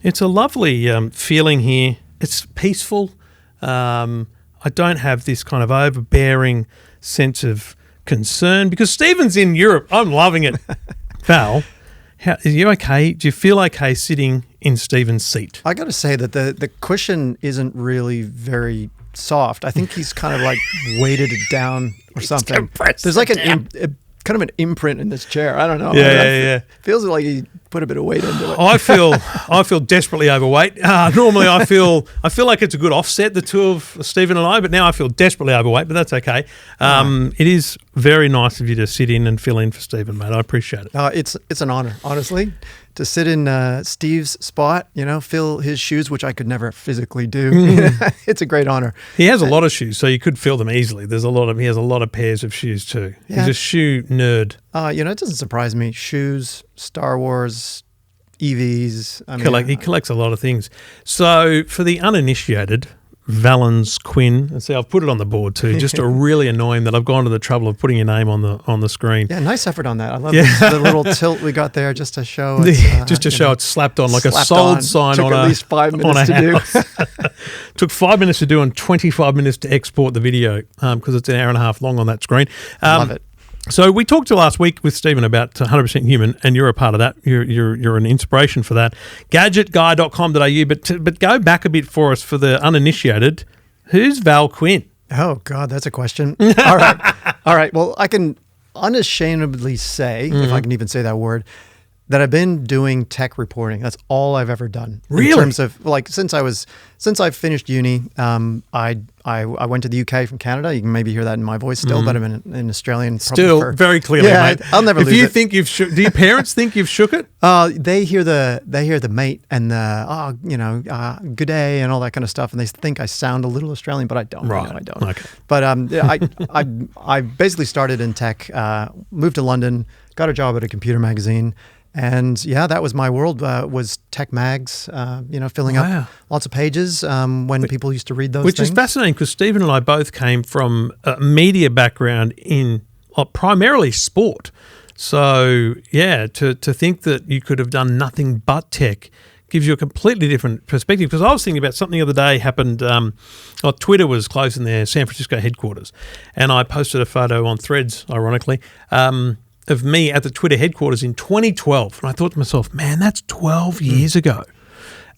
It's a lovely feeling here. It's peaceful. I don't have this kind of overbearing sense of concern because Stephen's in Europe. I'm loving it. Val, are you okay? Do you feel okay sitting in Stephen's seat? I got to say that the cushion isn't really very soft. I think he's kind of like weighted it down or something. There's like kind of an imprint in this chair. I don't know. Yeah. Feels like he put a bit of weight into it. I feel desperately overweight. Normally I feel like it's a good offset, the two of Stephen and I, but now I feel desperately overweight, but that's okay. It is very nice of you to sit in and fill in for Stephen, mate. I appreciate it. It's an honor, honestly, to sit in Steve's spot, fill his shoes, which I could never physically do. It's a great honor. He has a lot of shoes, so you could fill them easily. He has a lot of pairs of shoes too. Yeah. He's a shoe nerd. It doesn't surprise me. Shoes, Star Wars, EVs. He collects a lot of things. So for the uninitiated, Valens Quinn, and see, I've put it on the board too, just to really annoy him that I've gone to the trouble of putting your name on the screen. Yeah, nice effort on that. I love the little tilt we got there just to show it's slapped on like a sold sign Took on at least 5 minutes to do. Took 5 minutes to do and 25 minutes to export the video because it's an hour and a half long on that screen. Love it. So we talked last week with Stephen about 100% Human, and you're a part of that. You're an inspiration for that. Gadgetguy.com.au, but go back a bit for us for the uninitiated. Who's Val Quinn? Oh, God, that's a question. All right. Well, I can unashamedly say, if I can even say that word, that I've been doing tech reporting. That's all I've ever done. Really? In terms of since I finished uni, I went to the UK from Canada. You can maybe hear that in my voice still, but I'm an Australian. Still, very clearly, mate. I'll never lose it. If you think you've shook, do your parents think you've shook it? They hear the mate and the good day and all that kind of stuff, and they think I sound a little Australian, but I don't. Right. I don't. Okay. But I basically started in tech, moved to London, got a job at a computer magazine. And yeah, that was my world, was tech mags, filling up lots of pages when people used to read those Which things. is fascinating because Stephen and I both came from a media background in primarily sport. So yeah, to think that you could have done nothing but tech gives you a completely different perspective. Because I was thinking about something the other day happened, Twitter was closing their San Francisco headquarters, and I posted a photo on Threads, ironically, of me at the Twitter headquarters in 2012. And I thought to myself, man, that's 12 years ago.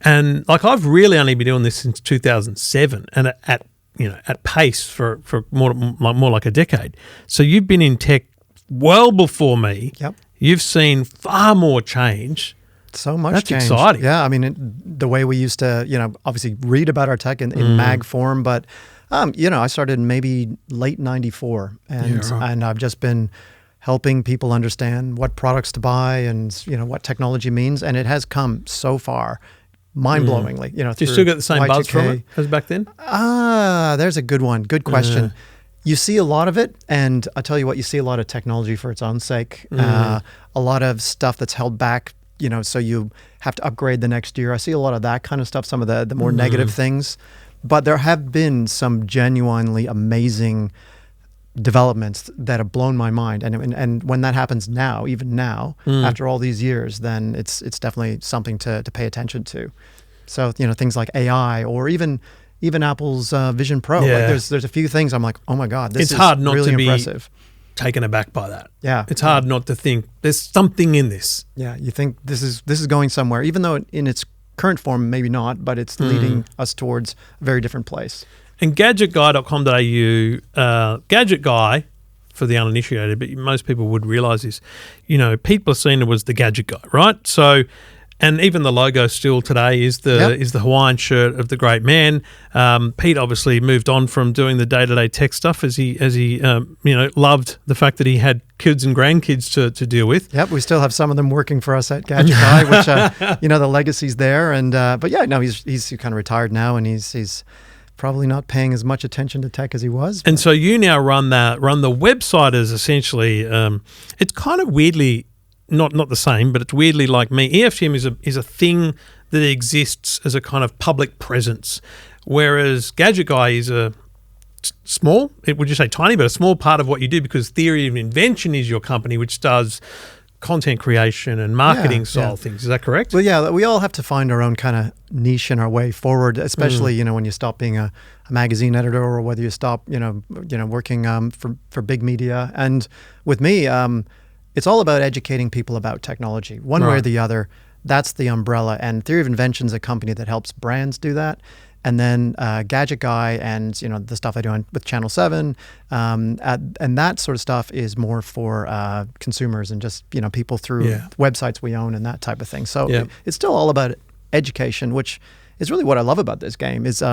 And I've really only been doing this since 2007 and at pace for more like a decade. So you've been in tech well before me. Yep. You've seen far more change. So much That's change. exciting. Yeah, the way we used to, obviously read about our tech in mag form, but, I started maybe late 94 and I've just been helping people understand what products to buy and, what technology means. And it has come so far, mind-blowingly. Do you still get the same buzz from it as back then? There's a good one. Good question. You see a lot of it, and I'll tell you what, you see a lot of technology for its own sake. A lot of stuff that's held back, so you have to upgrade the next year. I see a lot of that kind of stuff, some of the more negative things. But there have been some genuinely amazing developments that have blown my mind, and when that happens now, even now, after all these years, then it's definitely something to pay attention to. So things like AI or even Apple's Vision Pro. Yeah. Like there's a few things I'm like, oh my God, this is hard not really to be impressive. Taken aback by that. Yeah, it's hard not to think there's something in this. Yeah, you think this is going somewhere, even though in its current form maybe not, but it's leading us towards a very different place. And gadgetguy.com.au, Gadget Guy for the uninitiated, but most people would realise this. Pete Blasina was the Gadget Guy, right? So, and even the logo still today is the Hawaiian shirt of the great man. Pete obviously moved on from doing the day-to-day tech stuff as he loved the fact that he had kids and grandkids to deal with. Yep, we still have some of them working for us at Gadget Guy, which the legacy's there. And but yeah, no, he's kind of retired now, and he's probably not paying as much attention to tech as he was. And so you now run the website as essentially, it's kind of weirdly not the same, but it's weirdly like me. EFTM is a thing that exists as a kind of public presence, whereas Gadget Guy is a small, would you say tiny, but a small part of what you do, because Theory of Invention is your company, which does content creation and marketing style things. Is that correct? Well, yeah, we all have to find our own kind of niche and our way forward, especially, when you stop being a magazine editor or whether you stop, working for big media. And with me, it's all about educating people about technology, one way or the other. That's the umbrella. And Theory of Invention is a company that helps brands do that. And then Gadget Guy and the stuff I do with Channel 7, and that sort of stuff is more for consumers and just people through websites we own and that type of thing. So it's still all about education, which is really what I love about this game. Is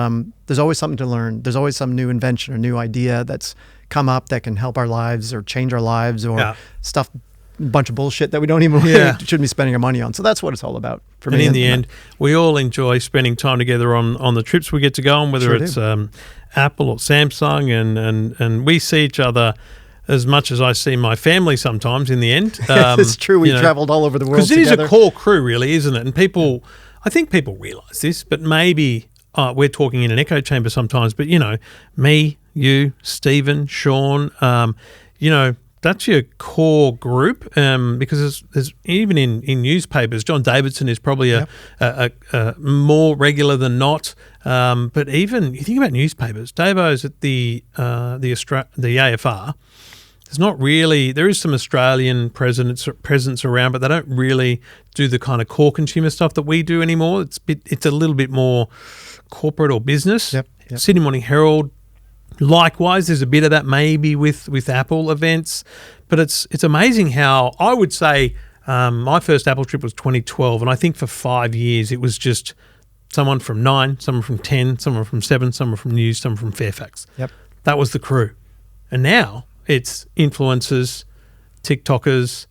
there's always something to learn. There's always some new invention or new idea that's come up that can help our lives or change our lives or stuff. Bunch of bullshit that we don't even shouldn't be spending our money on. So that's what it's all about for me. And in the end, we all enjoy spending time together on the trips we get to go on, whether it's Apple or Samsung, and we see each other as much as I see my family sometimes in the end. It's true. We traveled all over the world together. Because it is a core crew, really, isn't it? And I think people realise this, but maybe we're talking in an echo chamber sometimes, but, me, you, Stephen, Sean, that's your core group, because there's even in newspapers, John Davidson is probably a more regular than not. But even you think about newspapers, Davo's at the AFR. There is some Australian presence around, but they don't really do the kind of core consumer stuff that we do anymore. It's a little bit more corporate or business. Yep. Sydney Morning Herald. Likewise, there's a bit of that maybe with Apple events, but it's amazing how I would say my first Apple trip was 2012, and I think for 5 years it was just someone from 9, someone from 10, someone from 7, someone from News, someone from Fairfax. Yep, that was the crew, and now it's influencers, TikTokers,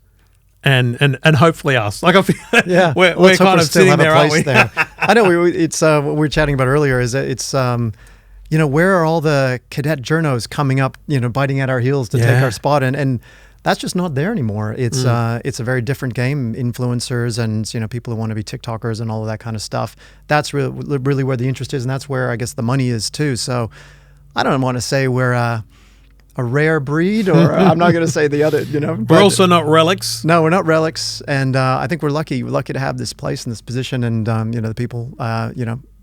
and hopefully us. Like I feel, we're kind of sitting there, aren't we? There. I know it's what we were chatting about earlier. Is that it's. Where are all the cadet journos coming up, biting at our heels to take our spot? And that's just not there anymore. It's a very different game. Influencers and, people who want to be TikTokers and all of that kind of stuff. That's really where the interest is. And that's where I guess the money is too. So I don't want to say we're a rare breed, or I'm not going to say the other, We're also not relics. No, we're not relics. And I think we're lucky. We're lucky to have this place and this position, and, the people,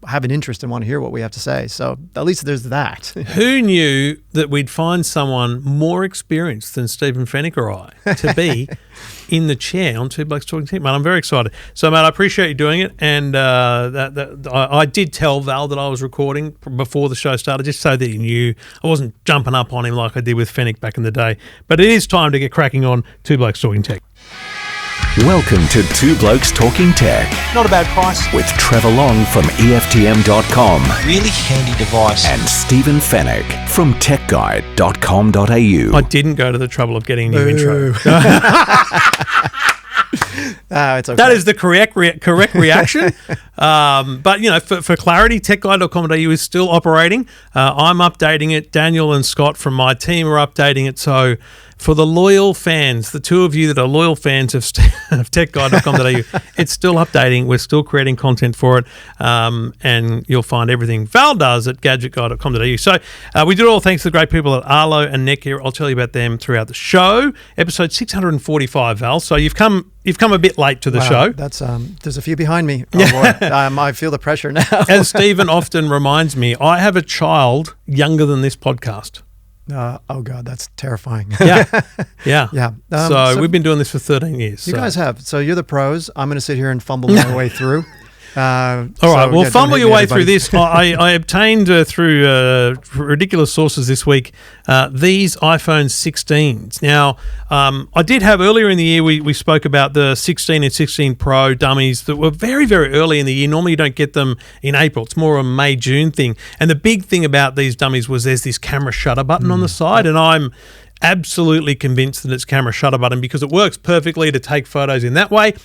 have an interest and want to hear what we have to say. So at least there's that. Who knew that we'd find someone more experienced than Stephen Fennick or I to be in the chair on Two Blokes Talking Tech? Mate, I'm very excited. So, mate, I appreciate you doing it. And I did tell Val that I was recording before the show started, just so that he knew I wasn't jumping up on him like I did with Fennick back in the day. But it is time to get cracking on Two Blokes Talking Tech. Welcome to Two Blokes Talking Tech. Not a bad price. With Trevor Long from EFTM.com. Really handy device. And Stephen Fennick from techguide.com.au. I didn't go to the trouble of getting a new intro. It's okay. That is the correct reaction. But, for clarity, techguide.com.au is still operating. I'm updating it. Daniel and Scott from my team are updating it. So for the loyal fans, the two of you that are loyal fans of techguide.com.au, it's still updating. We're still creating content for it. And you'll find everything Val does at gadgetguy.com.au. So we do it all thanks to the great people at Arlo and Netgear. I'll tell you about them throughout the show. Episode 645, Val. So you've come a bit late to the show. That's there's a few behind me. Oh boy. I feel the pressure now. As Stephen often reminds me, I have a child younger than this podcast. Oh God, that's terrifying. Yeah. So we've been doing this for 13 years. You guys have. So you're the pros. I'm going to sit here and fumble my way through. All right, well, fumble your way through this. I obtained through ridiculous sources this week these iPhone 16s. Now, I did have earlier in the year, we spoke about the 16 and 16 Pro dummies that were very, very early in the year. Normally you don't get them in April. It's more a May, June thing. And the big thing about these dummies was there's this camera shutter button on the side, and I'm absolutely convinced that it's camera shutter button because it works perfectly to take photos in that way.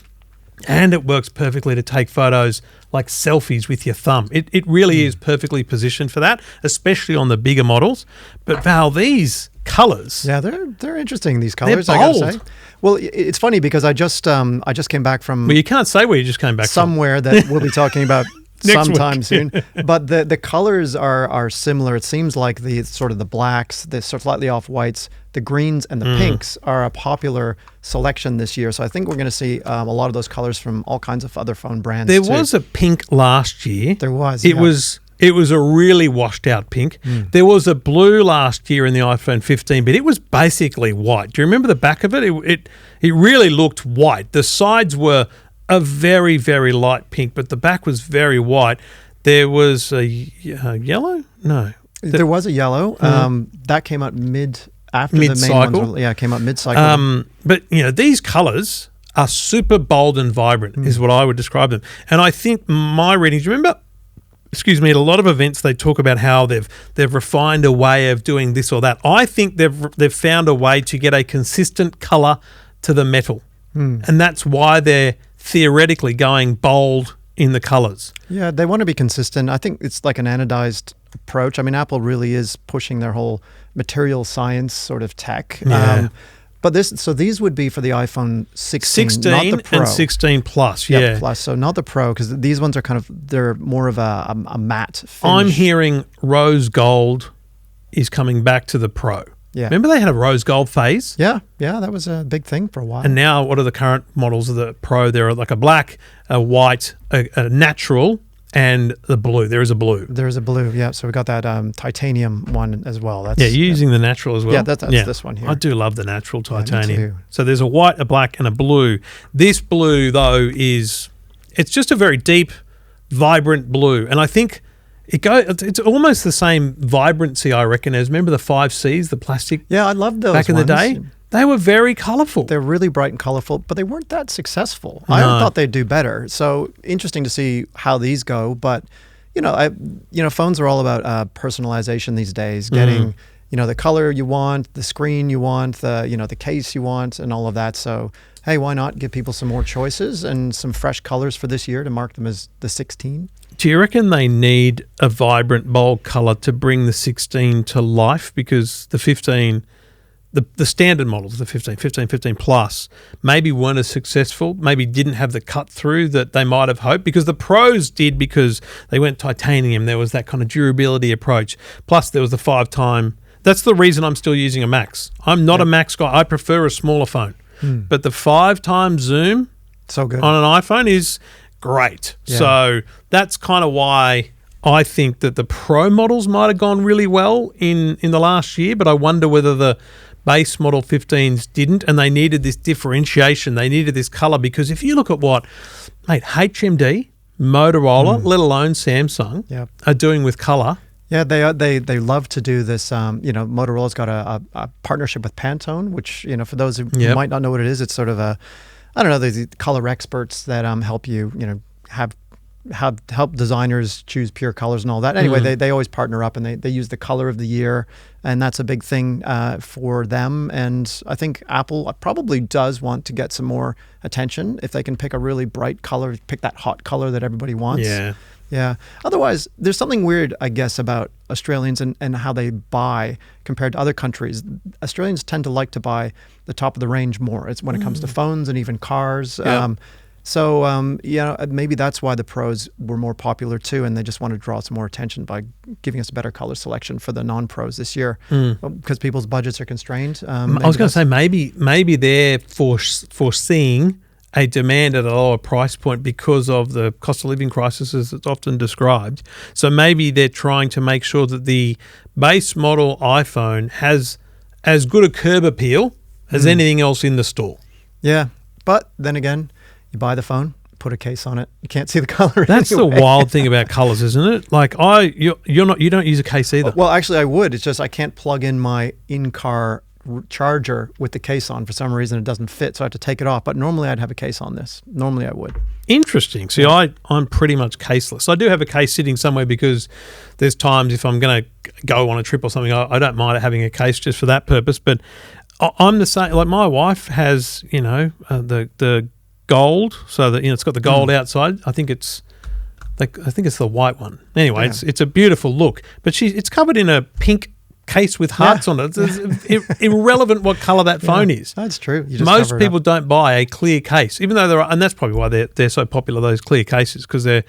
And it works perfectly to take photos like selfies with your thumb. It really is perfectly positioned for that, especially on the bigger models. But Val, these colours, yeah, they're interesting. These colours, they're bold. I gotta say. Well, it's funny because I just came back from. Well, you can't say where you just came back somewhere from. That we'll be talking about sometime soon. But the colors are similar. It seems like the sort of the blacks, the sort of slightly off whites, the greens and the pinks are a popular selection this year. So I think we're going to see a lot of those colors from all kinds of other phone brands. There was a pink last year. There was. It was a really washed out pink. There was a blue last year in the iPhone 15, but it was basically white. Do you remember the back of it? It really looked white. The sides were a very, very light pink, but the back was very white. There was a yellow? No. There was a yellow. That came out after the main ones. It came out mid-cycle. But, these colours are super bold and vibrant is what I would describe them. And I think my readings, remember, at a lot of events they talk about how they've refined a way of doing this or that. I think they've found a way to get a consistent colour to the metal. And that's why they're theoretically going bold in the colours. Yeah, they want to be consistent. I think it's like an anodized approach. I mean, Apple really is pushing their whole material science sort of tech. Yeah. But these would be for the iPhone 16, not the Pro. And 16 Plus, Plus. So not the Pro, because these ones are they're more of a matte finish. I'm hearing rose gold is coming back to the Pro. Yeah. Remember they had a rose gold phase? Yeah, that was a big thing for a while. And now what are the current models of the Pro? They're like a black, a white, a natural, and the blue. There is a blue. There's a blue, yeah. So we got that titanium one as well. That's, using the natural as well. Yeah, that's this one here. I do love the natural titanium. Me too. So there's a white, a black, and a blue. This blue, though, it's just a very deep, vibrant blue. And I think it's almost the same vibrancy, I reckon, as remember the 5Cs, the plastic? Yeah, I loved those back in the day. They were very colourful. They're really bright and colourful, but they weren't that successful. No. I thought they'd do better. So interesting to see how these go. But phones are all about personalization these days. Getting the color you want, the screen you want, the case you want, and all of that. So hey, why not give people some more choices and some fresh colors for this year to mark them as the 16? Do you reckon they need a vibrant, bold colour to bring the 16 to life? Because the 15. The standard models, the 15 Plus, maybe weren't as successful, maybe didn't have the cut through that they might have hoped, because the Pros did, because they went titanium. There was that kind of durability approach. Plus, there was the 5-time. That's the reason I'm still using a Max. I'm not a Max guy. I prefer a smaller phone. But the 5-time zoom so good on an iPhone is great. Yeah. So that's kind of why I think that the Pro models might have gone really well in the last year, but I wonder whether the base model 15s didn't, and they needed this differentiation. They needed this colour, because if you look at what, HMD, Motorola, let alone Samsung, are doing with colour. Yeah, they love to do this. Motorola's got a partnership with Pantone, which, for those who might not know what it is, it's sort of the color experts that help you, help designers choose pure colors and all that. Anyway, they always partner up, and they use the color of the year, and that's a big thing for them. And I think Apple probably does want to get some more attention if they can pick a really bright color, pick that hot color that everybody wants. Yeah. Otherwise, there's something weird, I guess, about Australians and how they buy compared to other countries. Australians tend to like to buy the top of the range more. It's when it comes to phones and even cars. So, maybe that's why the Pros were more popular too, and they just want to draw some more attention by giving us a better color selection for the non-Pros this year, because people's budgets are constrained. I was going to say maybe they're foreseeing a demand at a lower price point because of the cost of living crisis, as it's often described. So maybe they're trying to make sure that the base model iPhone has as good a curb appeal as anything else in the store. Yeah, but then again, you buy the phone, put a case on it. You can't see the color. That's anyway. The wild thing about colors, isn't it? Like you don't use a case either. Well, actually, I would. It's just I can't plug in my in-car charger with the case on. For some reason, it doesn't fit, so I have to take it off. But normally, I'd have a case on this. Normally, I would. Interesting. See, I'm pretty much caseless. I do have a case sitting somewhere, because there's times if I'm going to go on a trip or something, I don't mind having a case just for that purpose. But I'm the same. Like my wife has, the gold, so that it's got the gold outside. I think it's the white one. Anyway, it's a beautiful look, but it's covered in a pink case with hearts on it. It's irrelevant what color that phone is. That's true. Most people don't buy a clear case, even though and that's probably why they're so popular, those clear cases, because they're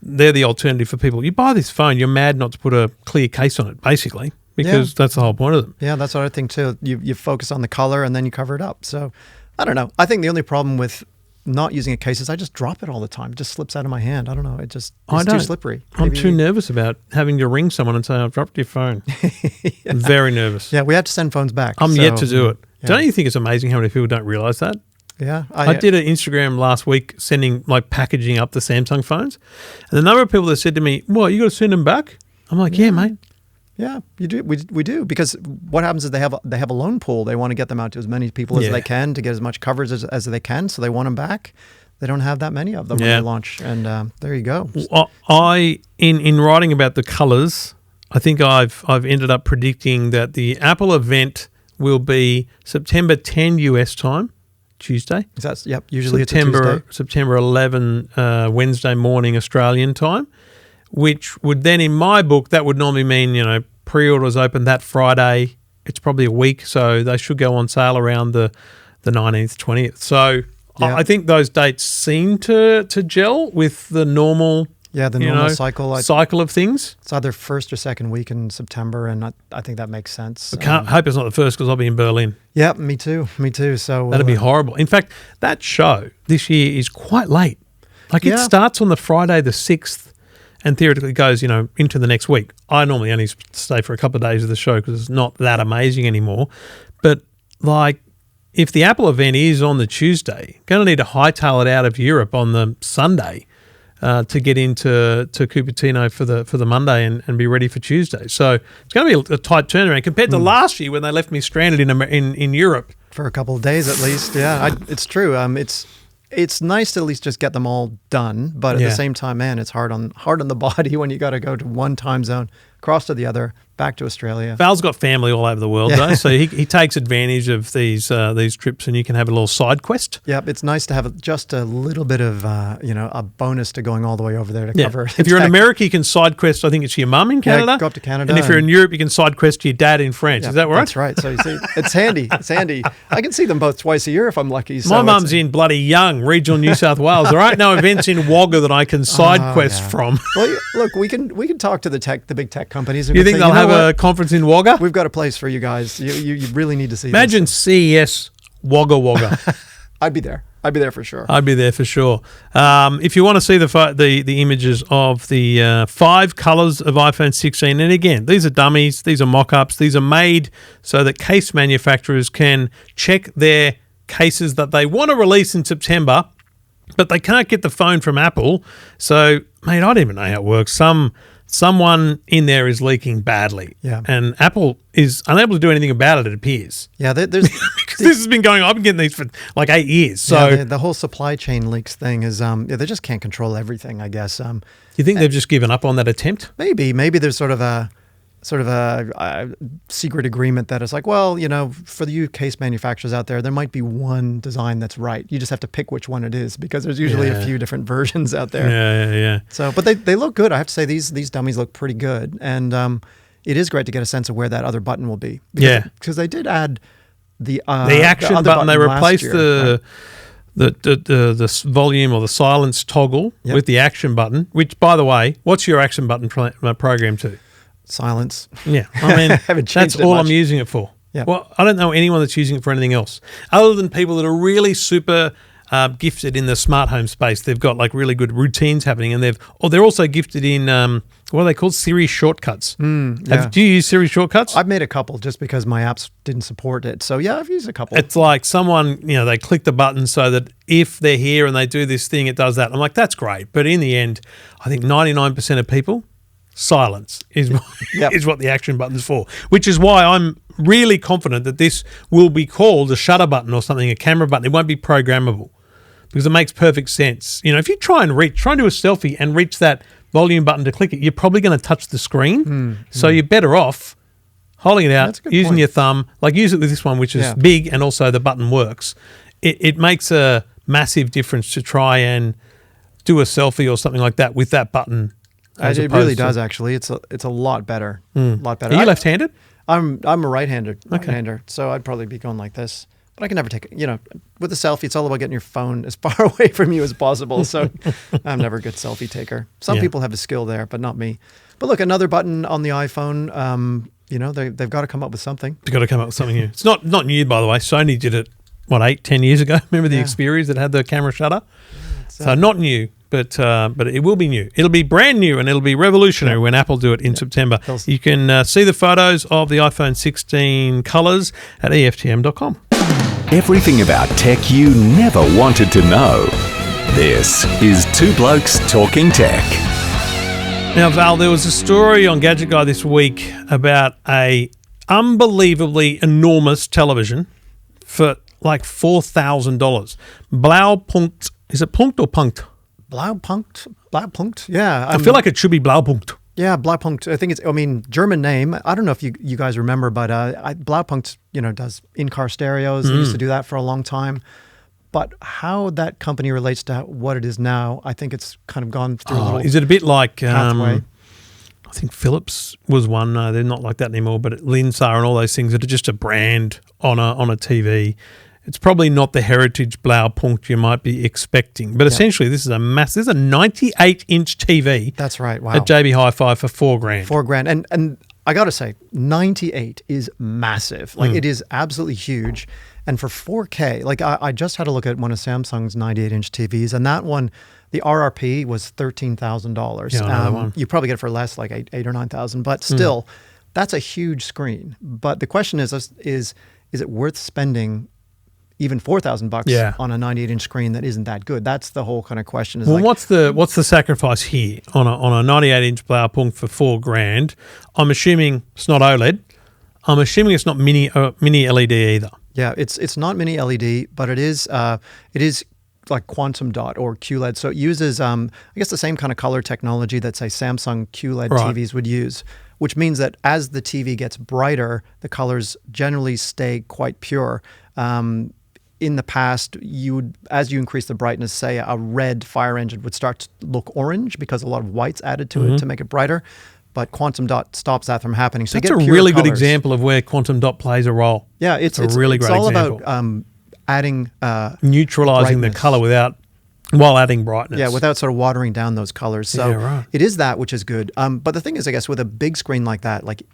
they're the alternative for people. You buy this phone, you're mad not to put a clear case on it, basically, because that's the whole point of them. Yeah, that's what I think too. You focus on the color and then you cover it up. So I don't know. I think the only problem with not using a case is I just drop it all the time. It just slips out of my hand. I don't know. It's too slippery. I'm too nervous about having to ring someone and say, I've dropped your phone. I'm very nervous. Yeah, we have to send phones back. I'm yet to do it. Yeah. Don't you think it's amazing how many people don't realize that? Yeah. I did an Instagram last week sending, packaging up the Samsung phones. And the number of people that said to me, what, you got to send them back? I'm like, yeah mate. Yeah, you do. We do, because what happens is they have a loan pool. They want to get them out to as many people as they can to get as much coverage as they can. So they want them back. They don't have that many of them when they launch, and there you go. In writing about the colors, I think I've ended up predicting that the Apple event will be September 10 US time, Tuesday. Usually it's a Tuesday. September 11 Wednesday morning Australian time, which would then, in my book, that would normally mean pre-orders open that Friday. It's probably a week, so they should go on sale around the 19th, 20th. So I think those dates seem to gel with the normal cycle of things. It's either first or second week in September, and I think that makes sense. I hope it's not the first, because I'll be in Berlin. Yeah, me too. So that'd be horrible. In fact, that show this year is quite late. It starts on the Friday the 6th. And theoretically goes, into the next week. I normally only stay for a couple of days of the show because it's not that amazing anymore. But, if the Apple event is on the Tuesday, going to need to hightail it out of Europe on the Sunday to get into Cupertino for the Monday and be ready for Tuesday. So it's going to be a tight turnaround compared to last year when they left me stranded in Europe. For a couple of days at least, yeah. It's true. It's nice to at least just get them all done, but at the same time, man, it's hard on the body when you got to go to one time zone, cross to the other, back to Australia. Val's got family all over the world, though, so he takes advantage of these trips, and you can have a little side quest. Yeah, it's nice to have just a little bit of a bonus to going all the way over there to cover. If you're in America, you can side quest. I think it's your mum in Canada. Go up to Canada. And if you're in Europe, you can side quest to your dad in France. Is that right? That's right. So you see, it's handy. It's handy. I can see them both twice a year if I'm lucky. So my mum's in bloody Young, regional New South Wales. There ain't no events in Wagga that I can side quest from. Well, look, we can talk to the big tech companies. You think they'll have a conference in Wagga? We've got a place for you guys. You really need to see. Imagine CES Wagga. I'd be there. I'd be there for sure. I'd be there for sure. If you want to see the images of the 5 colors of iPhone 16, and again, these are dummies, these are mock-ups, these are made so that case manufacturers can check their cases that they want to release in September, but they can't get the phone from Apple. So, mate, I don't even know how it works. Someone in there is leaking badly. Yeah. And Apple is unable to do anything about it appears. Yeah, there's because this has been going on. I've been getting these for 8 years. So the whole supply chain leaks thing is they just can't control everything, I guess. You think they've just given up on that attempt? Maybe there's sort of a secret agreement that it's for the case manufacturers out there might be one design that's right. You just have to pick which one it is, because there's usually a few different versions out there. Yeah. So, but they look good. I have to say these dummies look pretty good, and it is great to get a sense of where that other button will be. Because they did add the action button. They replaced the volume or the silence toggle with the action button. Which, by the way, what's your action button program to? Silence. Yeah, I mean, that's all I'm using it for. Yeah. Well, I don't know anyone that's using it for anything else other than people that are really super gifted in the smart home space. They've got really good routines happening, and they're also gifted in what are they called? Siri shortcuts. Do you use Siri shortcuts? I've made a couple just because my apps didn't support it. So yeah, I've used a couple. It's like someone, they click the button so that if they're here and they do this thing, it does that. I'm like, that's great. But in the end, I think 99% of people, silence is what the action button's for, which is why I'm really confident that this will be called a shutter button or something, a camera button. It won't be programmable, because it makes perfect sense. If you try and do a selfie and reach that volume button to click it, you're probably going to touch the screen. So you're better off holding it out, using your thumb, use it with this one, which is big, and also the button works. It makes a massive difference to try and do a selfie or something like that with that button. It really does, actually. It's a lot better. Lot better. Are you left-handed? I'm a right-hander, so I'd probably be going like this. But I can never take it. With a selfie, it's all about getting your phone as far away from you as possible. So I'm never a good selfie taker. Some people have a skill there, but not me. But look, another button on the iPhone. They've got to come up with something. They've got to come up with something new. It's not new, by the way. Sony did it, 8-10 years ago? Remember the Xperias that had the camera shutter? So not new, but it will be new. It'll be brand new and it'll be revolutionary when Apple do it in September. You can see the photos of the iPhone 16 colours at EFTM.com. Everything about tech you never wanted to know. This is Two Blokes Talking Tech. Now, Val, there was a story on Gadget Guy this week about a unbelievably enormous television for like $4,000. Blaupunkt. Is it punkt or punkt? Blaupunkt. Yeah. I feel like it should be Blaupunkt. Yeah, Blaupunkt. I think it's, German name. I don't know if you guys remember, but Blaupunkt, does in-car stereos. They used to do that for a long time. But how that company relates to what it is now, I think it's kind of gone through a little Is it a bit like, pathway. I think Philips was one. No, they're not like that anymore, but Linsar and all those things that are just a brand on a TV. It's probably not the heritage Blaupunkt you might be expecting. But essentially, this is a 98-inch TV. That's right. Wow. At JB HiFi for $4,000. $4,000. And I got to say, 98 is massive. Like, it is absolutely huge. And for 4K, like I just had a look at one of Samsung's 98-inch TVs, and that one, the RRP was $13,000. Yeah, you probably get it for less, like eight or 9,000. But still, that's a huge screen. But the question is it worth spending even $4,000 on a 98-inch screen that isn't that good? That's the whole kind of question. Well, what's the sacrifice here on a 98-inch Blaupunkt for $4,000? I'm assuming it's not OLED. I'm assuming it's not mini LED either. Yeah, it's not mini LED, but it is like quantum dot or QLED. So it uses I guess the same kind of color technology that say Samsung QLED TVs would use, which means that as the TV gets brighter, the colors generally stay quite pure. In the past, as you increase the brightness, say a red fire engine would start to look orange because a lot of white's added to it to make it brighter. But quantum dot stops that from happening. So that's a really good example of where quantum dot plays a role. Yeah, it's a really great example. It's all about adding neutralizing the color while adding brightness. Yeah, without sort of watering down those colors. So it is that, which is good. But the thing is, I guess, with a big screen like that, like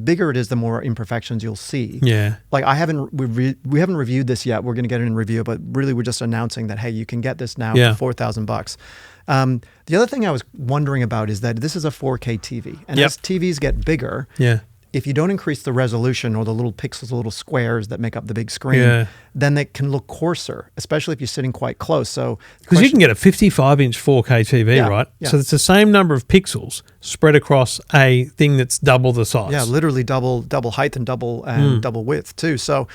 bigger it is, the more imperfections you'll see. Yeah. Like we haven't reviewed this yet. We're going to get it in review, but really we're just announcing that, hey, you can get this now for $4,000. The other thing I was wondering about is that this is a 4K TV. And as TVs get bigger, if you don't increase the resolution or the little pixels, the little squares that make up the big screen, then they can look coarser, especially if you're sitting quite close. So because you can get a 55-inch 4K TV, right? Yeah. So it's the same number of pixels spread across a thing that's double the size. Yeah, literally double height and double width too. So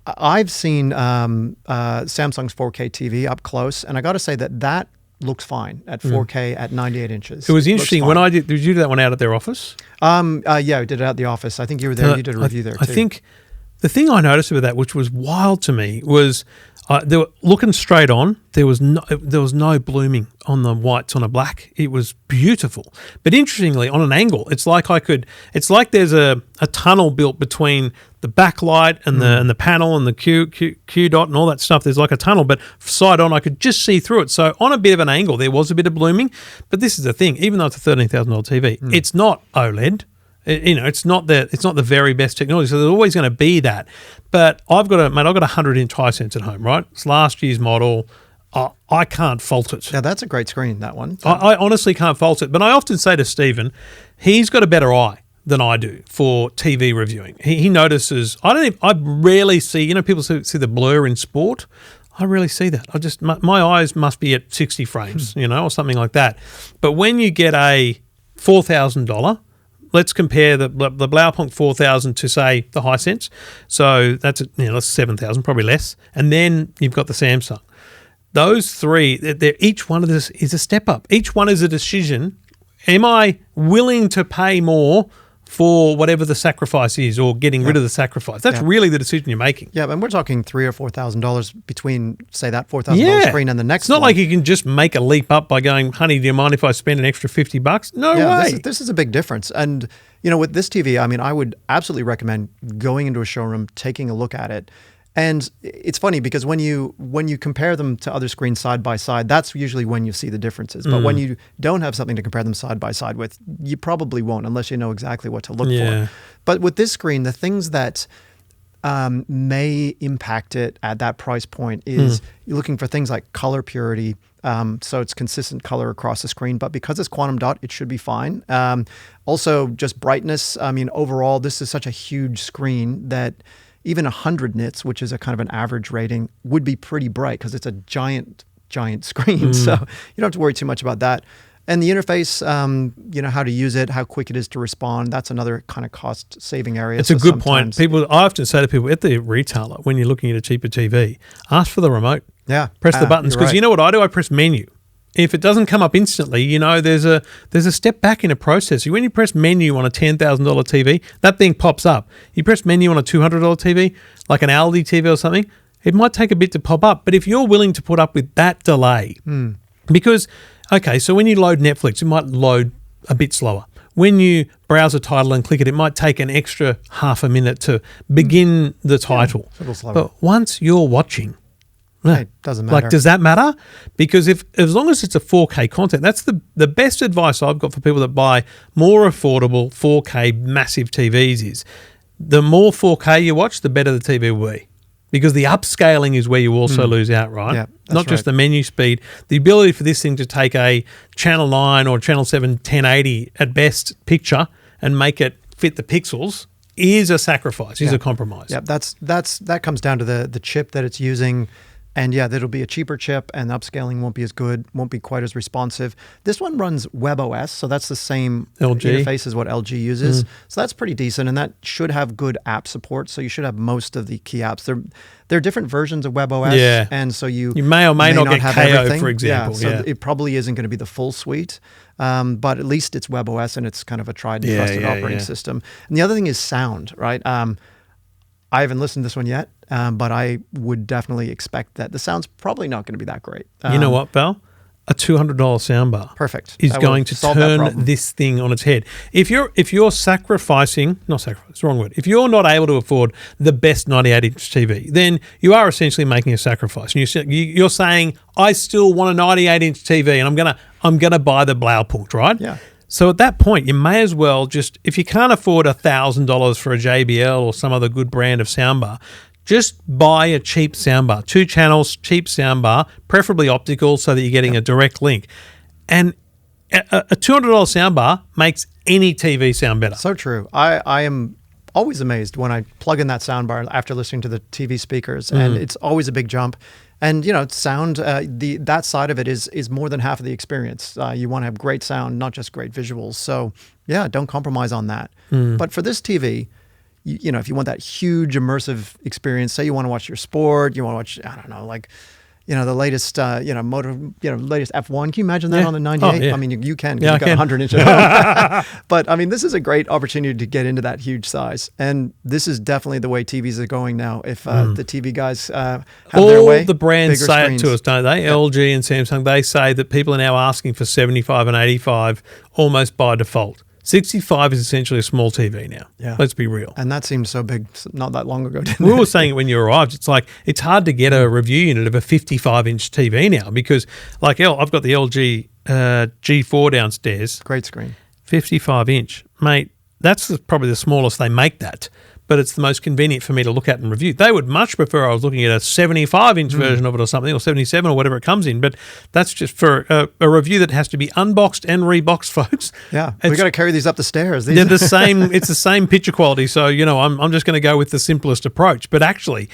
I've seen Samsung's 4K TV up close, and I got to say that looks fine at 4K at 98 inches. It was interesting when did you do that one out at their office? Yeah, we did it at the office. I think you were there. You did a review there too. I think the thing I noticed about that, which was wild to me, was they were looking straight on. There was no blooming on the whites on a black. It was beautiful. But interestingly, on an angle, it's like there's a tunnel built between the backlight and the panel and the Q dot and all that stuff. There's like a tunnel, but side on, I could just see through it. So on a bit of an angle, there was a bit of blooming. But this is the thing: even though it's a $13,000 TV, it's not OLED. It's not the very best technology. So there's always going to be that. But I've got a 100-inch Hisense at home, right? It's last year's model. I can't fault it. Yeah, that's a great screen, that one. I honestly can't fault it. But I often say to Stephen, he's got a better eye than I do for TV reviewing. He notices. I rarely see. People see the blur in sport. I rarely see that. My eyes must be at 60 frames, or something like that. But when you get a $4,000. Let's compare the Blaupunkt 4000 to, say, the Hisense. So that's that's 7,000, probably less. And then you've got the Samsung. Those three, each one of this is a step up. Each one is a decision. Am I willing to pay more for whatever the sacrifice is, or getting rid of the sacrifice? That's really the decision you're making. Yeah, and we're talking $3,000 or $4,000 between, say, that $4,000 screen and the next one. It's not like you can just make a leap up by going, honey, do you mind if I spend an extra $50? No way. This is a big difference. And, with this TV, I would absolutely recommend going into a showroom, taking a look at it, And it's funny because when you compare them to other screens side by side, that's usually when you see the differences. But when you don't have something to compare them side by side with, you probably won't unless you know exactly what to look for. But with this screen, the things that may impact it at that price point is you're looking for things like color purity, so it's consistent color across the screen, but because it's quantum dot, it should be fine. Also, just brightness. I mean, overall, this is such a huge screen that even 100 nits, which is a kind of an average rating, would be pretty bright because it's a giant screen. So you don't have to worry too much about that. And the interface, how to use it, how quick it is to respond, that's another kind of cost-saving area. It's a good point. I often say to people at the retailer, when you're looking at a cheaper TV, ask for the remote. Yeah. Press the buttons. Because you know what I do? I press menu. If it doesn't come up instantly, there's a step back in a process. When you press menu on a $10,000 TV, that thing pops up. You press menu on a $200 TV, like an Aldi TV or something, it might take a bit to pop up. But if you're willing to put up with that delay, because... Okay, so when you load Netflix, it might load a bit slower. When you browse a title and click it, it might take an extra half a minute to begin the title. It's a little slower. But once you're watching, it doesn't matter. Does that matter? Because as long as it's a 4K content, that's the best advice I've got for people that buy more affordable 4K massive TVs is the more 4K you watch, the better the TV will be. Because the upscaling is where you also lose out, right? Yeah, not just the menu speed. The ability for this thing to take a Channel 9 or Channel 7 1080 at best picture and make it fit the pixels is a sacrifice, is a compromise. Yeah, that comes down to the chip that it's using. And yeah, that'll be a cheaper chip and upscaling won't be as good, won't be quite as responsive. This one runs WebOS, so that's the same interface as what LG uses. So that's pretty decent, and that should have good app support. So you should have most of the key apps. There are different versions of WebOS, and so you may or may not get have KO, everything. for example. So it probably isn't going to be the full suite, but at least it's WebOS and it's kind of a tried and trusted operating system. And the other thing is sound, right? I haven't listened to this one yet, but I would definitely expect that the sound's probably not going to be that great. You know what, Val? A $200 soundbar is going to turn this thing on its head. If you're sacrificing, not sacrifice, wrong word. If you're not able to afford the best 98-inch TV, then you are essentially making a sacrifice. And you're saying, I still want a 98-inch TV, and I'm gonna buy the Blaupunkt, right? Yeah. So at that point, you may as well just, if you can't afford $1,000 for a JBL or some other good brand of soundbar, just buy a cheap soundbar, 2 channels, cheap soundbar, preferably optical so that you're getting a direct link. And a $200 soundbar makes any TV sound better. So true. I am always amazed when I plug in that soundbar after listening to the TV speakers, and it's always a big jump. And, sound, that side of it is more than half of the experience. You want to have great sound, not just great visuals. So, yeah, don't compromise on that. But for this TV, if you want that huge immersive experience, say you want to watch your sport, you want to watch, I don't know, like, the latest, latest F1. Can you imagine that on the 98? Oh, yeah. I mean, you can, because you've got 100 inches. But, I mean, this is a great opportunity to get into that huge size. And this is definitely the way TVs are going now. If the TV guys have their way. All the brands say screens. it to us, don't they? Yeah. LG and Samsung, they say that people are now asking for 75 and 85 almost by default. 65 is essentially a small TV now. Yeah. Let's be real. And that seemed so big not that long ago, didn't we were saying it when you arrived. It's like, it's hard to get a review unit of a 55-inch TV now because, like, I've got the LG G4 downstairs. Great screen. 55-inch. Mate, that's probably the smallest they make that, but it's the most convenient for me to look at and review. They would much prefer I was looking at a 75-inch version of it or something, or 77 or whatever it comes in, but that's just for a review that has to be unboxed and reboxed, folks. Yeah, we got to carry these up the stairs. They're the same. It's the same picture quality, so, I'm just going to go with the simplest approach. But actually,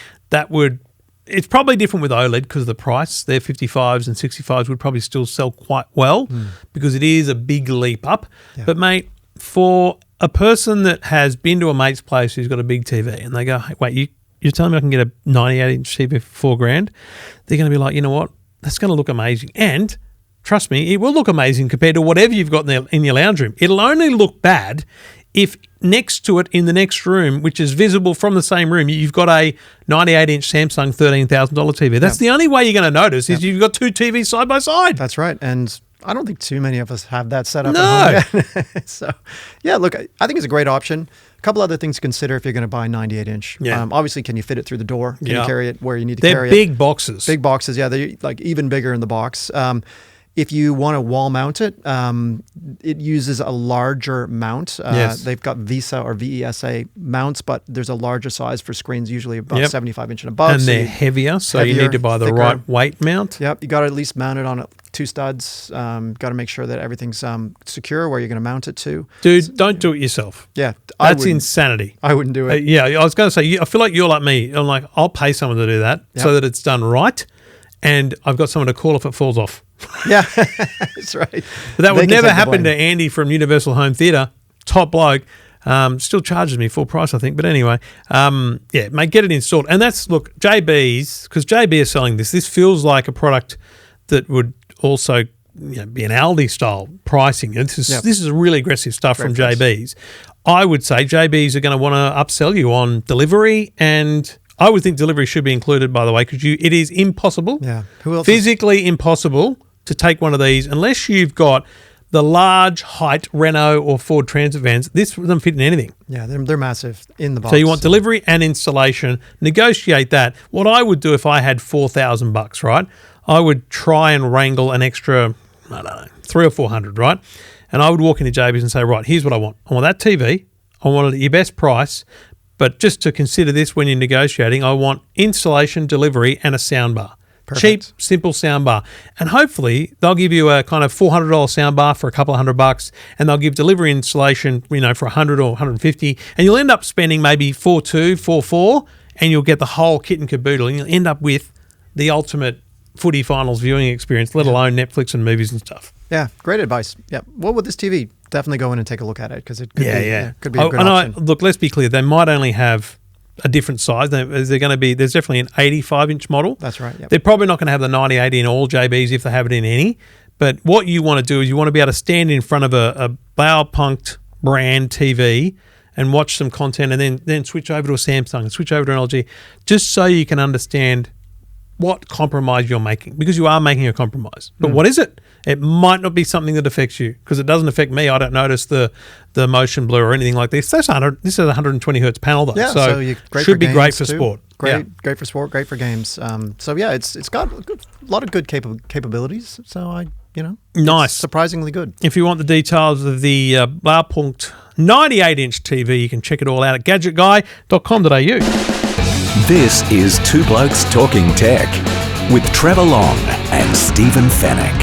it's probably different with OLED because of the price. Their 55s and 65s would probably still sell quite well because it is a big leap up. Yeah. But, mate, for a person that has been to a mate's place who's got a big TV and they go, hey, wait, you're telling me I can get a 98-inch TV for $4,000? They're going to be like, you know what? That's going to look amazing. And trust me, it will look amazing compared to whatever you've got in your lounge room. It'll only look bad if next to it in the next room, which is visible from the same room, you've got a 98-inch Samsung $13,000 TV. That's the only way you're going to notice is you've got 2 TVs side by side. That's right. And I don't think too many of us have that set up. No. At home yet. So, yeah, look, I think it's a great option. A couple other things to consider if you're going to buy a 98-inch. Yeah. Obviously, can you fit it through the door? Can you carry it where you need to They're carry it? big boxes. Big boxes, yeah. They're like even bigger in the box. If you want to wall mount it, it uses a larger mount. Yes. They've got VESA or VESA mounts, but there's a larger size for screens, usually about 75 inch and above. And so they're heavier, so you need to buy the thicker. right weight mount. Yep, you got to at least mount it on 2 studs. Got to make sure that everything's secure where you're going to mount it to. Dude, don't do it yourself. Yeah, That's insanity. I wouldn't do it. Yeah, I was going to say, I feel like you're like me. I'm like, I'll pay someone to do that so that it's done right, and I've got someone to call if it falls off. Yeah, that's right. But that would never happen to Andy from Universal Home Theatre, top bloke. Still charges me full price, I think. But anyway, mate, get it installed. And that's, look, JB's, because JB is selling this. This feels like a product that would also be an Aldi style pricing. This is really aggressive stuff from JB's. I would say JB's are going to want to upsell you on delivery, and I would think delivery should be included, by the way, because it is impossible, physically impossible to take one of these unless you've got the large height Renault or Ford Transit vans. This doesn't fit in anything. Yeah, they're massive in the box. So you want delivery and installation. Negotiate that. What I would do if I had $4,000, right? I would try and wrangle an extra, I don't know, 300 or 400, right? And I would walk into JB's and say, right, here's what I want. I want that TV. I want it at your best price. But just to consider this when you're negotiating, I want installation, delivery, and a soundbar. Perfect. Cheap, simple soundbar. And hopefully they'll give you a kind of $400 soundbar for a couple of $100, and they'll give delivery installation, for $100 or $150, and you'll end up spending maybe $4,200, $4,400, and you'll get the whole kit and caboodle, and you'll end up with the ultimate footy finals viewing experience, let alone Netflix and movies and stuff. Yeah, great advice. Yeah, well, with this TV, definitely go in and take a look at it because it could be a good option. Look, let's be clear. They might only have a different size. There's definitely an 85-inch model. That's right. Yep. They're probably not going to have the 90/80 in all JBs if they have it in any. But what you want to do is you want to be able to stand in front of a Baupunkt brand TV and watch some content, and then switch over to a Samsung and switch over to an LG, just so you can understand what compromise you're making, because you are making a compromise. But what is it? It might not be something that affects you, because it doesn't affect me. I don't notice the motion blur or anything like this. This is a 120 hertz panel though, so should be great for sport. Great for sport, great for games. It's got a lot of good capabilities. So nice, it's surprisingly good. If you want the details of the Baupunkt 98-inch TV, you can check it all out at gadgetguy.com.au. This is Two Blokes Talking Tech with Trevor Long and Stephen Fennick.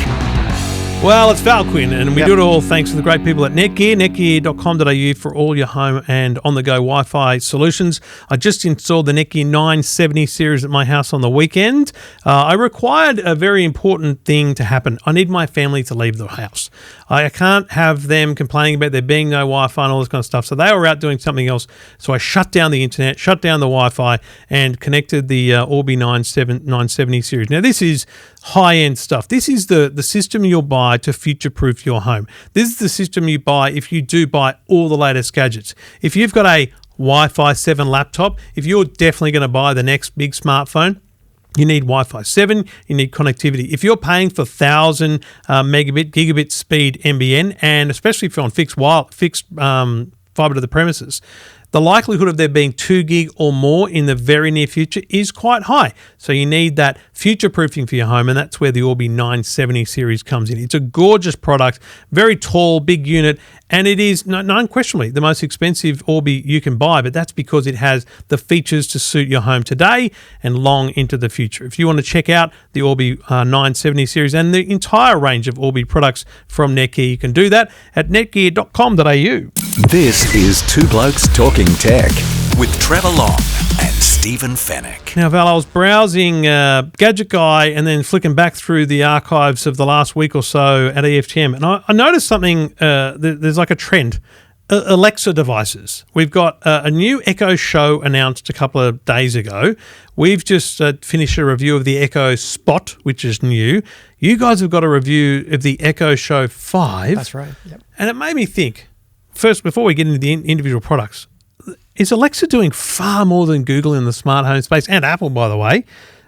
Well, it's Val Quinn, and we do it all thanks to the great people at Netgear, netgear.com.au for all your home and on-the-go Wi-Fi solutions. I just installed the Netgear 970 series at my house on the weekend. I required a very important thing to happen. I need my family to leave the house. I can't have them complaining about there being no Wi-Fi and all this kind of stuff. So they were out doing something else. So I shut down the internet, shut down the Wi-Fi, and connected the Orbi 970 series. Now, this is high-end stuff. This is the system you'll buy to future-proof your home. This is the system you buy if you do buy all the latest gadgets. If you've got a Wi-Fi 7 laptop, if you're definitely going to buy the next big smartphone, you need Wi-Fi 7, you need connectivity. If you're paying for 1,000 megabit, gigabit speed NBN, and especially if you're on fixed fiber to the premises, the likelihood of there being 2 gig or more in the very near future is quite high. So you need that future-proofing for your home, and that's where the Orbi 970 series comes in. It's a gorgeous product, very tall, big unit, and it is unquestionably the most expensive Orbi you can buy, but that's because it has the features to suit your home today and long into the future. If you want to check out the Orbi 970 series and the entire range of Orbi products from Netgear, you can do that at netgear.com.au. This is Two Blokes Talking Tech with Trevor Long and Stephen Fennick. Now, Val, I was browsing Gadget Guy and then flicking back through the archives of the last week or so at EFTM, and I noticed something. There's like a trend. Alexa devices. We've got a new Echo Show announced a couple of days ago. We've just finished a review of the Echo Spot, which is new. You guys have got a review of the Echo Show 5. That's right. Yep. And it made me think, first, before we get into the individual products, is Alexa doing far more than Google in the smart home space, and Apple, by the way,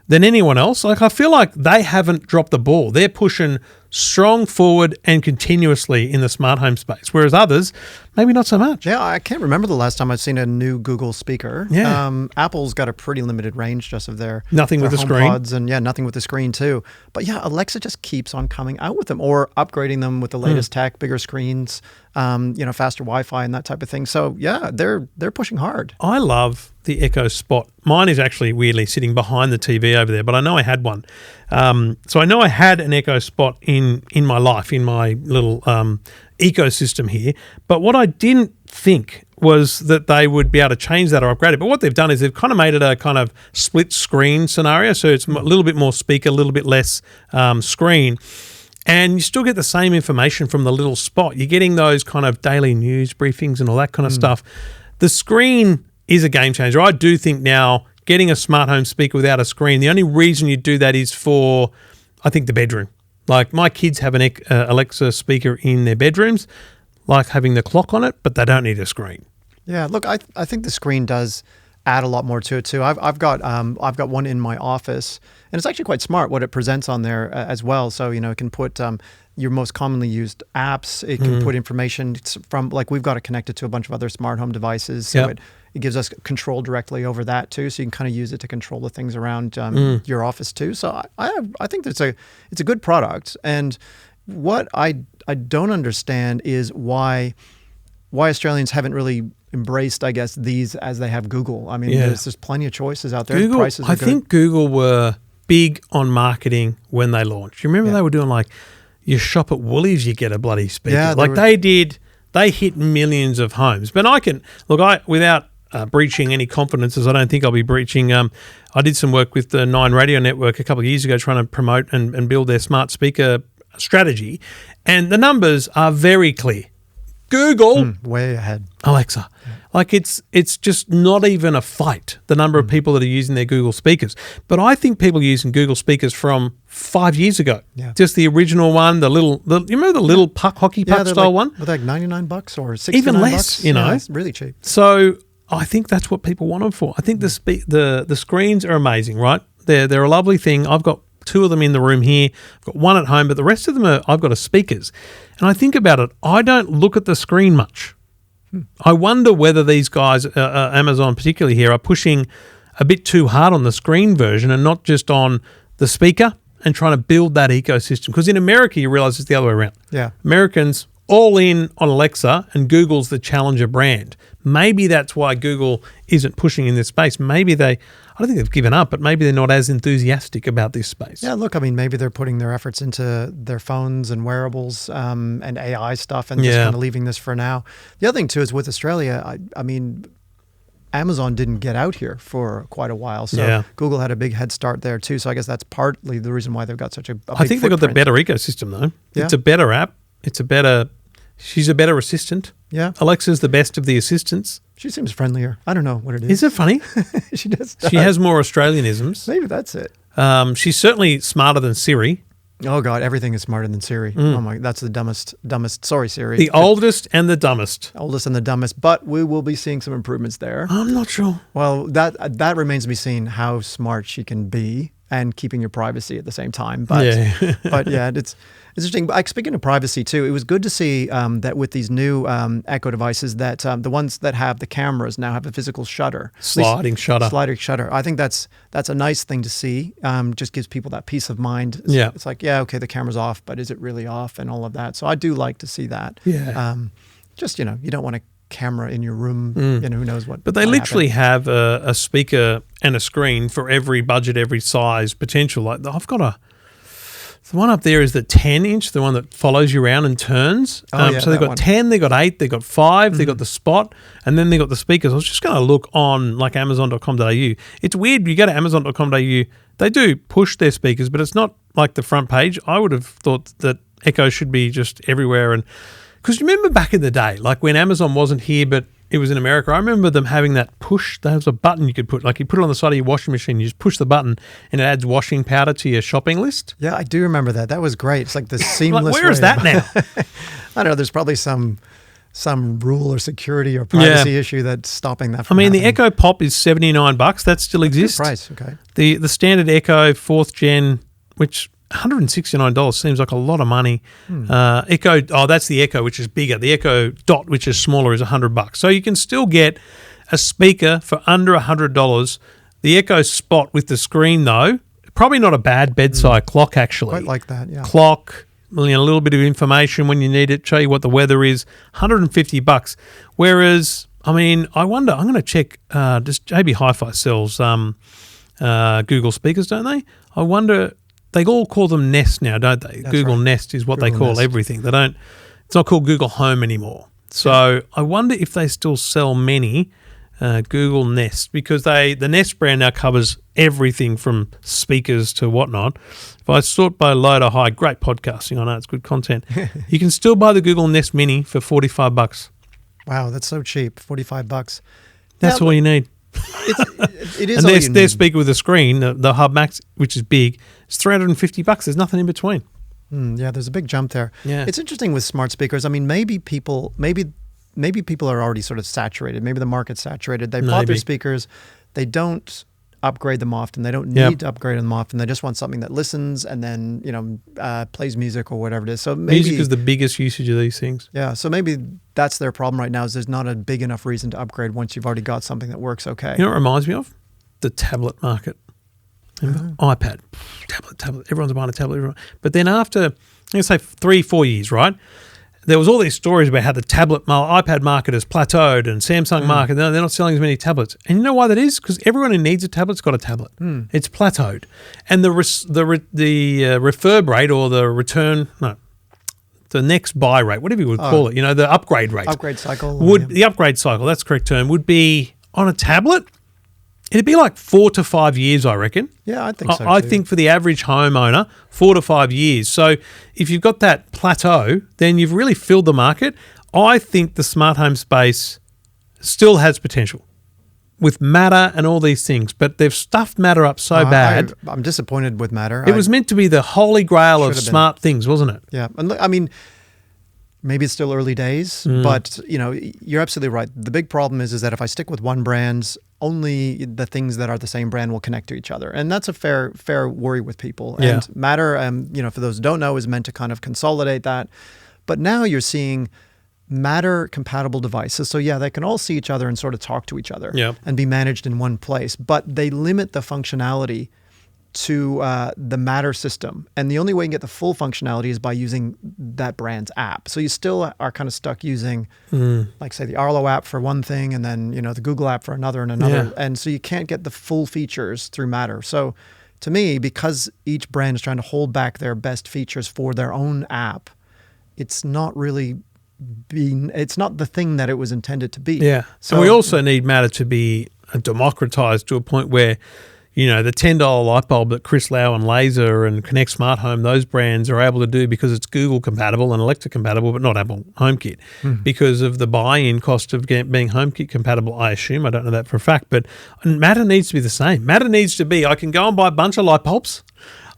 than anyone else? Like, I feel like they haven't dropped the ball. They're pushing strong forward and continuously in the smart home space, whereas others, maybe not so much. Yeah, I can't remember the last time I've seen a new Google speaker. Yeah. Apple's got a pretty limited range just of their Nothing with the screen. HomePods and nothing with the screen too. But yeah, Alexa just keeps on coming out with them or upgrading them with the latest tech, bigger screens, faster Wi-Fi and that type of thing. So yeah, they're pushing hard. I love the Echo Spot. Mine is actually weirdly sitting behind the TV over there, but I know I had one. So I know I had an Echo Spot in my life, in my little ecosystem here. But what I didn't think was that they would be able to change that or upgrade it. But what they've done is they've kind of made it a kind of split screen scenario. So it's a little bit more speaker, a little bit less screen. And you still get the same information from the little spot. You're getting those kind of daily news briefings and all that kind of stuff. The screen is a game changer. I do think now getting a smart home speaker without a screen, the only reason you do that is for, I think, the bedroom. Like my kids have an Alexa speaker in their bedrooms, like having the clock on it, but they don't need a screen. Yeah, look, I think the screen does add a lot more to it too. I've got one in my office, and it's actually quite smart what it presents on there as well. So it can put your most commonly used apps. It can put information from, like, we've got it connected to a bunch of other smart home devices. So it gives us control directly over that too. So you can kind of use it to control the things around your office too. So I think it's a good product. And what I don't understand is why Australians haven't really embraced, I guess, these as they have Google. I mean, there's plenty of choices out there. Google, Prices are good. I think Google were big on marketing when they launched. You remember they were doing, like, you shop at Woolies, you get a bloody speaker. Yeah, they hit millions of homes. But without breaching any confidences, I don't think I'll be breaching. I did some work with the 9 Radio Network a couple of years ago trying to promote and build their smart speaker strategy. And the numbers are very clear. Google, way ahead. Alexa. Like it's just not even a fight, the number of people that are using their Google speakers. But I think people are using Google speakers from 5 years ago. Yeah. Just the original one, you remember the little hockey puck style one? With like $99 or $69. Even less, it's really cheap. So I think that's what people want them for. I think the screens are amazing, right? They're a lovely thing. I've got 2 of them in the room here. I've got 1 at home, but the rest of them I've got speakers. And I think about it, I don't look at the screen much. I wonder whether these guys, Amazon particularly here, are pushing a bit too hard on the screen version and not just on the speaker and trying to build that ecosystem. Because in America, you realize it's the other way around. Yeah. Americans all in on Alexa, and Google's the challenger brand. Maybe that's why Google isn't pushing in this space. Maybe I don't think they've given up, but maybe they're not as enthusiastic about this space. Yeah, look, I mean, maybe they're putting their efforts into their phones and wearables and AI stuff and just kind of leaving this for now. The other thing, too, is with Australia, I mean, Amazon didn't get out here for quite a while. So Google had a big head start there, too. So I guess that's partly the reason why they've got such a big I think they've got the better ecosystem, though. Yeah. It's a better app. She's a better assistant. Yeah. Alexa's the best of the assistants. She seems friendlier. I don't know what it is. Is it funny? She does. She has more Australianisms. Maybe that's it. She's certainly smarter than Siri. Oh, God. Everything is smarter than Siri. Oh, my. That's the dumbest. Sorry, Siri. The oldest and the dumbest. Oldest and the dumbest. But we will be seeing some improvements there. I'm not sure. Well, that remains to be seen how smart she can be and keeping your privacy at the same time. But it's interesting. Speaking of privacy too, it was good to see that with these new Echo devices that the ones that have the cameras now have a physical shutter. Sliding shutter. I think that's a nice thing to see. Just gives people that peace of mind. It's like, okay, the camera's off, but is it really off and all of that? So I do like to see that. Yeah. You don't want a camera in your room, who knows what. But they literally have a speaker and a screen for every budget, every size potential. Like I've got the one up there is the 10-inch, the one that follows you around and turns. So they've got 10, they've got 8, they've got 5, they've got the Spot, and then they've got the speakers. I was just going to look on like Amazon.com.au. It's weird. You go to Amazon.com.au, they do push their speakers, but it's not like the front page. I would have thought that Echo should be just everywhere. And because you remember back in the day, like when Amazon wasn't here, but it was in America, I remember them having that push. There was a button you could put, like you put it on the side of your washing machine, you just push the button and it adds washing powder to your shopping list. Yeah, I do remember that. That was great. It's like the seamless like, where is that now? I don't know. There's probably some rule or security or privacy issue that's stopping that from happening. The Echo Pop is $79. That still exists. Good price, okay. The standard Echo 4th gen, which $169 seems like a lot of money. Echo, that's the Echo, which is bigger. The Echo Dot, which is smaller, is $100. So you can still get a speaker for under $100. The Echo Spot with the screen, though, probably not a bad bedside clock, actually. Quite like that, yeah. Clock, a little bit of information when you need it, show you what the weather is, $150. Whereas, I mean, I wonder, I'm going to check, does JB HiFi sells Google speakers, don't they? I wonder, they all call them Nest now, don't they? That's Google right. Nest is what Google they call Nest. everything. They don't, it's not called Google Home anymore. So I wonder if they still sell many Google Nest, because the Nest brand now covers everything from speakers to whatnot. If I sort by low to high, great podcasting, I know it's good content. You can still buy the Google Nest Mini for $45. Wow, that's so cheap, $45. That's Yeah, all you need. It is And all their you need. speaker with a screen, the Hub Max, which is big, it's $350. There's nothing in between. Yeah, there's a big jump there. Yeah. It's interesting with smart speakers. I mean, maybe people are already sort of saturated. Maybe the market's saturated. They bought their Maybe. speakers. They don't upgrade them often. They don't Yep. need to upgrade them often. They just want something that listens and then, plays music or whatever it is. So maybe, Music is the biggest usage of these things. yeah, so maybe that's their problem right now, is there's not a big enough reason to upgrade once you've already got something that works okay. You know what it reminds me of? The tablet market. Remember? iPad, tablet. Everyone's buying a tablet. But then after, let's say 3-4 years, right? There was all these stories about how the iPad market has plateaued and Samsung market, they're not selling as many tablets. And you know why that is? Because everyone who needs a tablet's got a tablet. It's plateaued. And the refurb rate, or the next buy rate, whatever you would call it, the upgrade rate. Upgrade cycle. The upgrade cycle, that's the correct term, would be on a tablet. It'd be like 4 to 5 years, I reckon. Yeah, I think so, I too. think for the average homeowner, 4 to 5 years. So if you've got that plateau, then you've really filled the market. I think the smart home space still has potential with Matter and all these things, but they've stuffed Matter up so bad. I'm disappointed with Matter. It was meant to be the holy grail of Should have been. smart things, wasn't it? Yeah, and look, I mean, maybe it's still early days, but you're absolutely right. The big problem is that if I stick with one brand, only the things that are the same brand will connect to each other, and that's a fair worry with people. Yeah. And Matter, for those who don't know, is meant to kind of consolidate that. But now you're seeing Matter compatible devices, so yeah, they can all see each other and sort of talk to each other, and be managed in one place. But they limit the functionality to the Matter system, and the only way you can get the full functionality is by using that brand's app. So you still are kind of stuck using, like, say, the Arlo app for one thing, and then the Google app for another and another, and so you can't get the full features through Matter. So to me, because each brand is trying to hold back their best features for their own app, it's not really it's not the thing that it was intended to be. Yeah. So And we also need Matter to be democratized to a point where, the $10 light bulb that Chris Lau and Laser and Connect Smart Home, those brands are able to do because it's Google compatible and Alexa compatible, but not Apple HomeKit, because of the buy-in cost of being HomeKit compatible, I assume. I don't know that for a fact, but Matter needs to be the same. Matter needs to be, I can go and buy a bunch of light bulbs,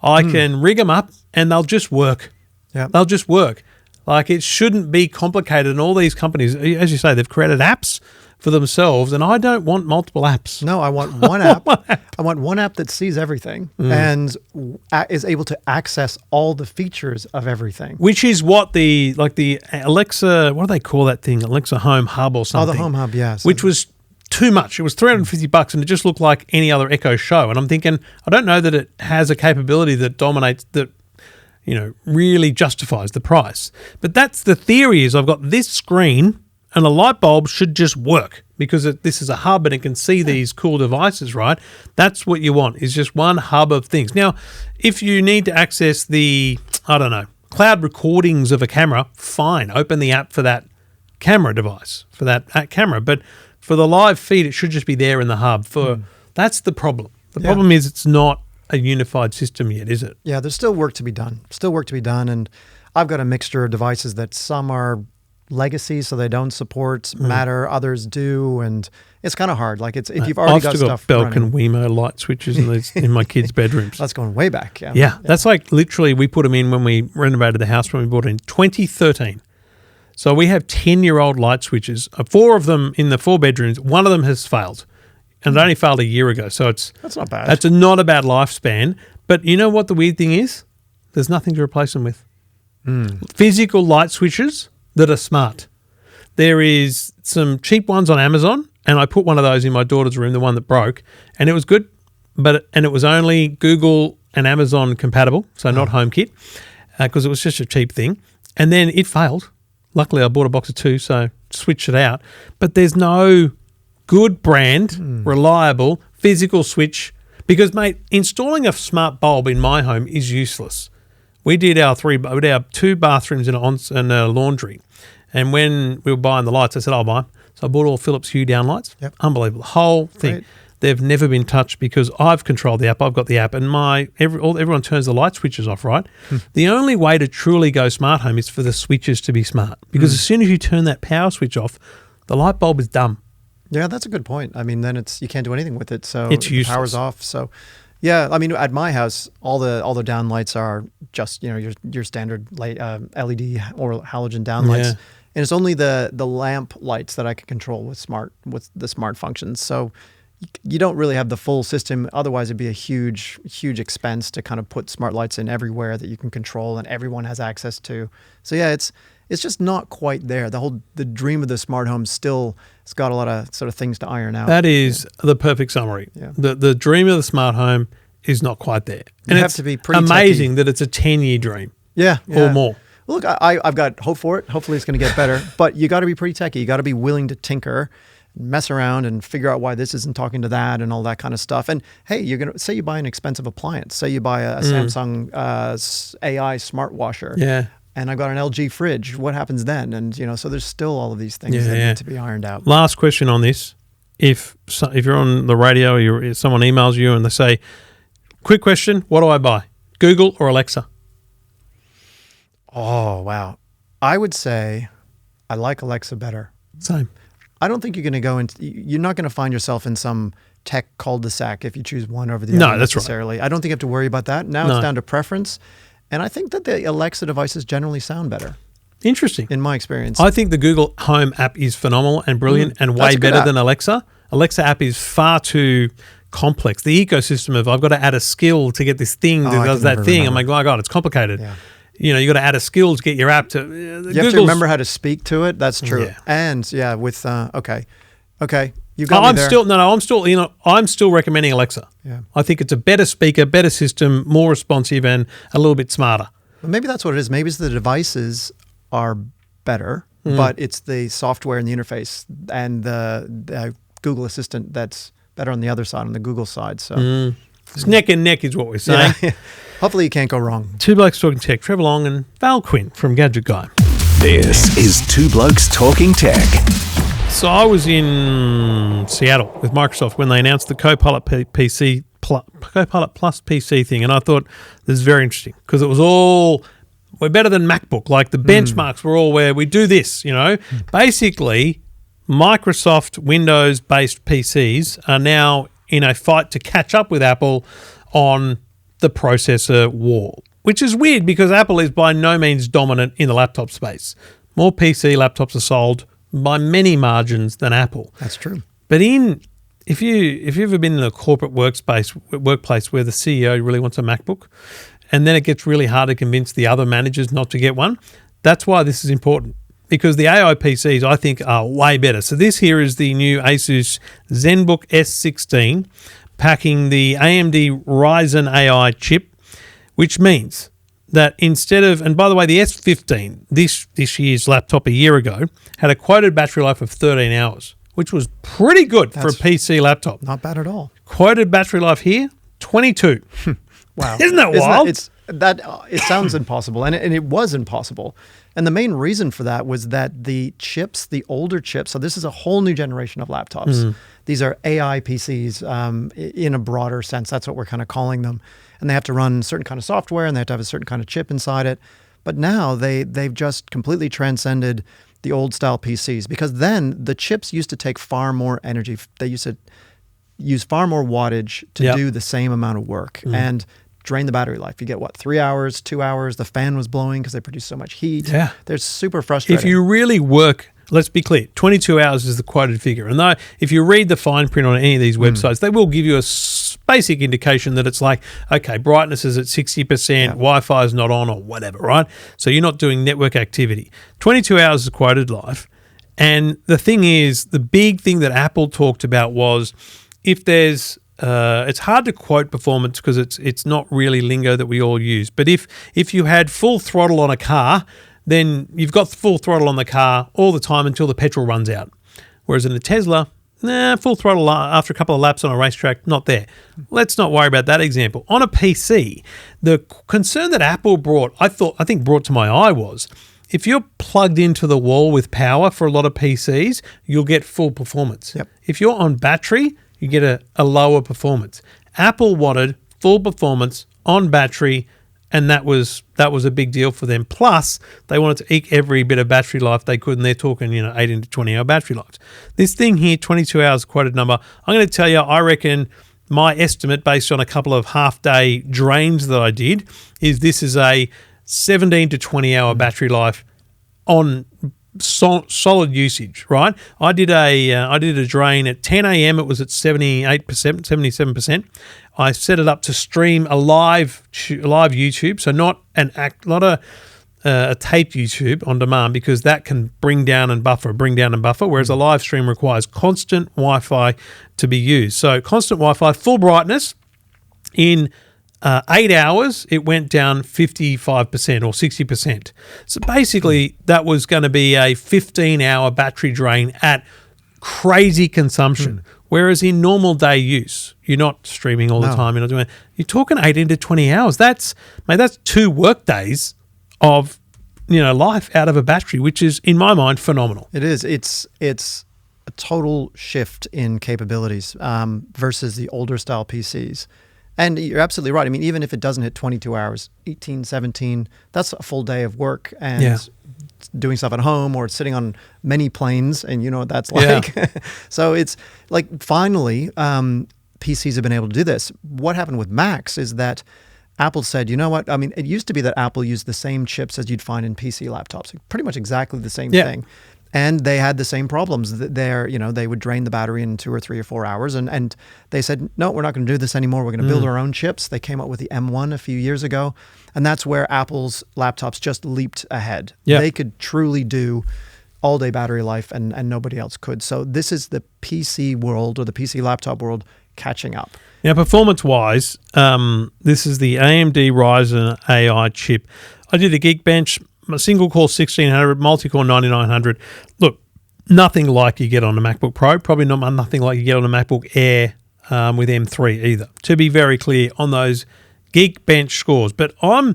I can rig them up, and they'll just work. Yeah. They'll just work. Like, it shouldn't be complicated. And all these companies, as you say, they've created apps for themselves, and I don't want multiple apps. No, I want one app. I want one app that sees everything and is able to access all the features of everything. Which is what the Alexa, what do they call that thing? Alexa Home Hub or Oh, something. the Home Hub, yes. Which was too much. It was $350 and it just looked like any other Echo Show. And I'm thinking, I don't know that it has a capability that dominates, that really justifies the price. But that's the theory, is I've got this screen and a light bulb should just work because this is a hub and it can see these cool devices, right? That's what you want, is just one hub of things. Now, if you need to access the, cloud recordings of a camera, fine, open the app for that camera device, for that camera. But for the live feed, it should just be there in the hub. That's the problem. The problem is it's not a unified system yet, is it? Yeah, there's still work to be done. And I've got a mixture of devices that some are legacy, so they don't support Matter, others do, and it's kind of hard. Like, it's if you've already got stuff Belk running. and Wemo light switches in my kids' bedrooms. That's going way back. Yeah, that's like literally we put them in when we renovated the house, when we bought it in 2013. So we have 10-year-old light switches, 4 of them in the 4 bedrooms. One of them has failed, and it only failed a year ago. So that's not bad. That's not a bad lifespan. But you know what the weird thing is? There's nothing to replace them with. Physical light switches that are smart. There is some cheap ones on Amazon, and I put one of those in my daughter's room, the one that broke, and it was good, and it was only Google and Amazon compatible, so not HomeKit, because it was just a cheap thing. And then it failed. Luckily, I bought a box of 2, so switched it out. But there's no good brand, reliable, physical switch, because, mate, installing a smart bulb in my home is useless. We did our 2 bathrooms and a laundry. And when we were buying the lights, I said, I'll buy them. So I bought all Philips Hue down lights. Yep. Unbelievable. The whole thing. Right. They've never been touched because I've controlled the app. I've got the app, and everyone turns the light switches off, right? The only way to truly go smart home is for the switches to be smart, because as soon as you turn that power switch off, the light bulb is dumb. Yeah, that's a good point. I mean, then you can't do anything with it, so It's the useless. power's off. So, yeah, I mean, at my house, all the down lights are just your standard light, LED or halogen down lights, Yeah. and it's only the lamp lights that I can control with the smart functions. So you don't really have the full system. Otherwise, it'd be a huge expense to kind of put smart lights in everywhere that you can control and everyone has access to. So yeah, it's just not quite there. The dream of the smart home still has got a lot of sort of things to iron out. That is the perfect summary. Yeah. The dream of the smart home is not quite there. You And have it's to be pretty amazing that it's a 10-year dream Yeah, or more. Look, I've got hope for it. Hopefully it's going to get better. But you got to be pretty techy. You got to be willing to tinker, mess around, and figure out why this isn't talking to that and all that kind of stuff. And hey, you're going to say you buy an expensive appliance. Say you buy a Samsung AI smart washer. Yeah. And I've got an LG fridge. What happens then? And so there's still all of these things that Yeah. need to be ironed out. Last question on this. If you're on the radio, or someone emails you and they say, quick question, what do I buy? Google or Alexa? Oh, wow. I would say I like Alexa better. Same. I don't think you're not going to find yourself in some tech cul-de-sac if you choose one over the No, other that's right. necessarily. I don't think you have to worry about that. Now No. it's down to preference. And I think that the Alexa devices generally sound better, Interesting. in my experience. I think the Google Home app is phenomenal and brilliant and That's way a good better app. than Alexa. Alexa app is far too complex. The ecosystem of I've got to add a skill to get this thing that I does can that never thing. remember. I'm like, oh my God, it's complicated. Yeah. You got to add a skill to get your app to. You have to remember how to speak to it. That's true. Yeah. And yeah, with okay, you got me I'm there. I'm still recommending Alexa. Yeah. I think it's a better speaker, better system, more responsive, and a little bit smarter. Well, maybe that's what it is. Maybe it's the devices are better, but it's the software and the interface and the Google Assistant that's better on the other side, on the Google side. So It's neck and neck is what we're saying. yeah. Hopefully you can't go wrong. Two Blokes Talking Tech, Trev Long and Val Quinn from Gadget Guy. This is Two Blokes Talking Tech. So I was in Seattle with Microsoft when they announced the Copilot Copilot Plus PC thing, and I thought this is very interesting because it was all we're better than MacBook. Like the benchmarks were all where we do this. Basically, Microsoft Windows-based PCs are now in a fight to catch up with Apple on the processor war, which is weird because Apple is by no means dominant in the laptop space. More PC laptops are sold by many margins than Apple. That's true. But if you've ever been in a corporate workplace where the CEO really wants a MacBook, and then it gets really hard to convince the other managers not to get one, that's why this is important. Because the AI PCs, I think, are way better. So this here is the new Asus Zenbook S16 packing the AMD Ryzen AI chip, which means that instead of, and by the way, the S15, this year's laptop a year ago, had a quoted battery life of 13 hours, which was pretty good for a PC laptop. Not bad at all. Quoted battery life here, 22. Wow. Isn't that wild? It sounds impossible, and it was impossible. And the main reason for that was that the chips, the older chips, so this is a whole new generation of laptops. These are AI PCs in a broader sense. That's what we're kind of calling them. And they have to run certain kind of software, and they have to have a certain kind of chip inside it. But now they've just completely transcended the old style PCs, because then the chips used to take far more energy. They used to use far more wattage to do the same amount of work and drain the battery life. You get 3 hours, 2 hours. The fan was blowing because they produce so much heat. Yeah. They're super frustrating. If you really work let's be clear, 22 hours is the quoted figure. And though if you read the fine print on any of these websites, they will give you a basic indication that it's like, okay, brightness is at 60%, Wi-Fi is not on or whatever, right? So you're not doing network activity. 22 hours is quoted life. And the thing is, the big thing that Apple talked about was if there's it's hard to quote performance because it's not really lingo that we all use. But if you had full throttle on a car, then you've got full throttle on the car all the time until the petrol runs out. Whereas in a Tesla, full throttle after a couple of laps on a racetrack, not there. Let's not worry about that example. On a PC, the concern that Apple brought to my eye was if you're plugged into the wall with power for a lot of PCs, you'll get full performance. Yep. If you're on battery, you get a lower performance. Apple wanted full performance on battery, and that was a big deal for them. Plus, they wanted to eke every bit of battery life they could, and they're talking 18 to 20 hour battery lives. This thing here, 22 hours quoted number, I'm going to tell you, I reckon my estimate based on a couple of half-day drains that I did is this is a 17 to 20 hour battery life on solid usage, right? I did a drain at 10 a.m. It was at 78%, 77%. I set it up to stream a live YouTube, so not a taped YouTube on demand, because that can bring down and buffer, whereas a live stream requires constant Wi-Fi to be used. So constant Wi-Fi, full brightness. In 8 hours, it went down 55% or 60%. So basically, that was going to be a 15-hour battery drain at crazy consumption. Whereas in normal day use, you're not streaming all the time. You're not doing. You're talking 18 to 20 hours. That's 2 work days of life out of a battery, which is in my mind phenomenal. It is. It's a total shift in capabilities versus the older style PCs. And you're absolutely right. I mean, even if it doesn't hit 22 hours, 18, 17, that's a full day of work and doing stuff at home or sitting on many planes, and you know what that's like. Yeah. So it's like finally PCs have been able to do this. What happened with Macs is that Apple said, you know what? I mean, it used to be that Apple used the same chips as you'd find in PC laptops, pretty much exactly the same thing. And they had the same problems. They would drain the battery in 2 or 3 or 4 hours. And they said, no, we're not going to do this anymore. We're going to build our own chips. They came up with the M1 a few years ago. And that's where Apple's laptops just leaped ahead. Yep. They could truly do all-day battery life, and nobody else could. So this is the PC world, or the PC laptop world, catching up. Now, performance-wise, this is the AMD Ryzen AI chip. I did a Geekbench, a single-core 1600, multi-core 9900. Look, nothing like you get on a MacBook Pro. Probably nothing like you get on a MacBook Air with M3 either, to be very clear on those Geekbench scores. But I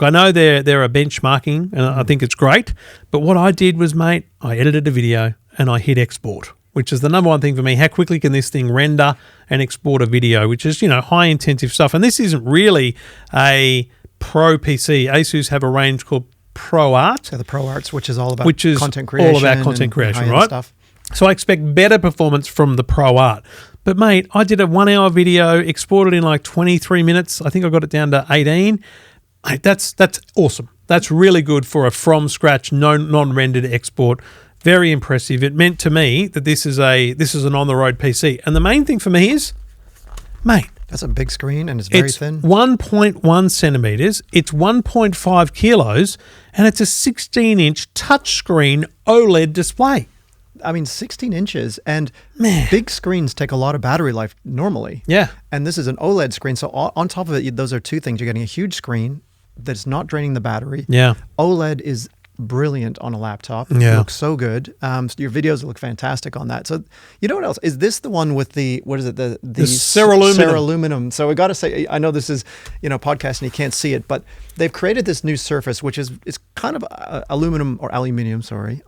know they're a benchmarking, and I think it's great. But what I did was, mate, I edited a video and I hit export, which is the number one thing for me. How quickly can this thing render and export a video, which is, high-intensive stuff. And this isn't really a pro PC. Asus have a range called ProArt. So the ProArts, which is all about content creation. All about content creation, right? Stuff. So I expect better performance from the ProArt. But, mate, I did a 1-hour video, exported in like 23 minutes. I think I got it down to 18. Mate, that's awesome. That's really good for a from-scratch, non-rendered export. Very impressive. It meant to me that this is an on-the-road PC. And the main thing for me is, mate, that's a big screen and it's very thin. 1.1 centimeters. It's 1.5 kilos, and it's a 16-inch touchscreen OLED display. I mean, 16 inches, and big screens take a lot of battery life normally. Yeah. And this is an OLED screen. So on top of it, those are two things. You're getting a huge screen that's not draining the battery. Yeah. OLED is brilliant on a laptop. Yeah. It looks so good. So your videos look fantastic on that. So you know what else? Is this the one with the, what is it? The Ceraluminum. So we got to say, I know this is, podcast and you can't see it, but they've created this new surface, which is kind of aluminium,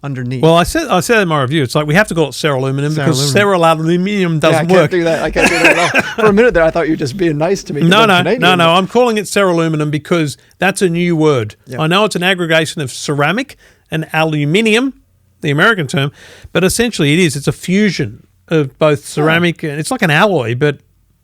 underneath. Well, I said in my review, it's like we have to call it Ceraluminum because Ceraluminum doesn't work. I can't do that. I can't do that at all. For a minute there, I thought you were just being nice to me. No. I'm calling it Ceraluminum because that's a new word. Yeah. I know it's an aggregation of ceramic and aluminium, the American term, but essentially it is. It's a fusion of both ceramic and it's like an alloy, but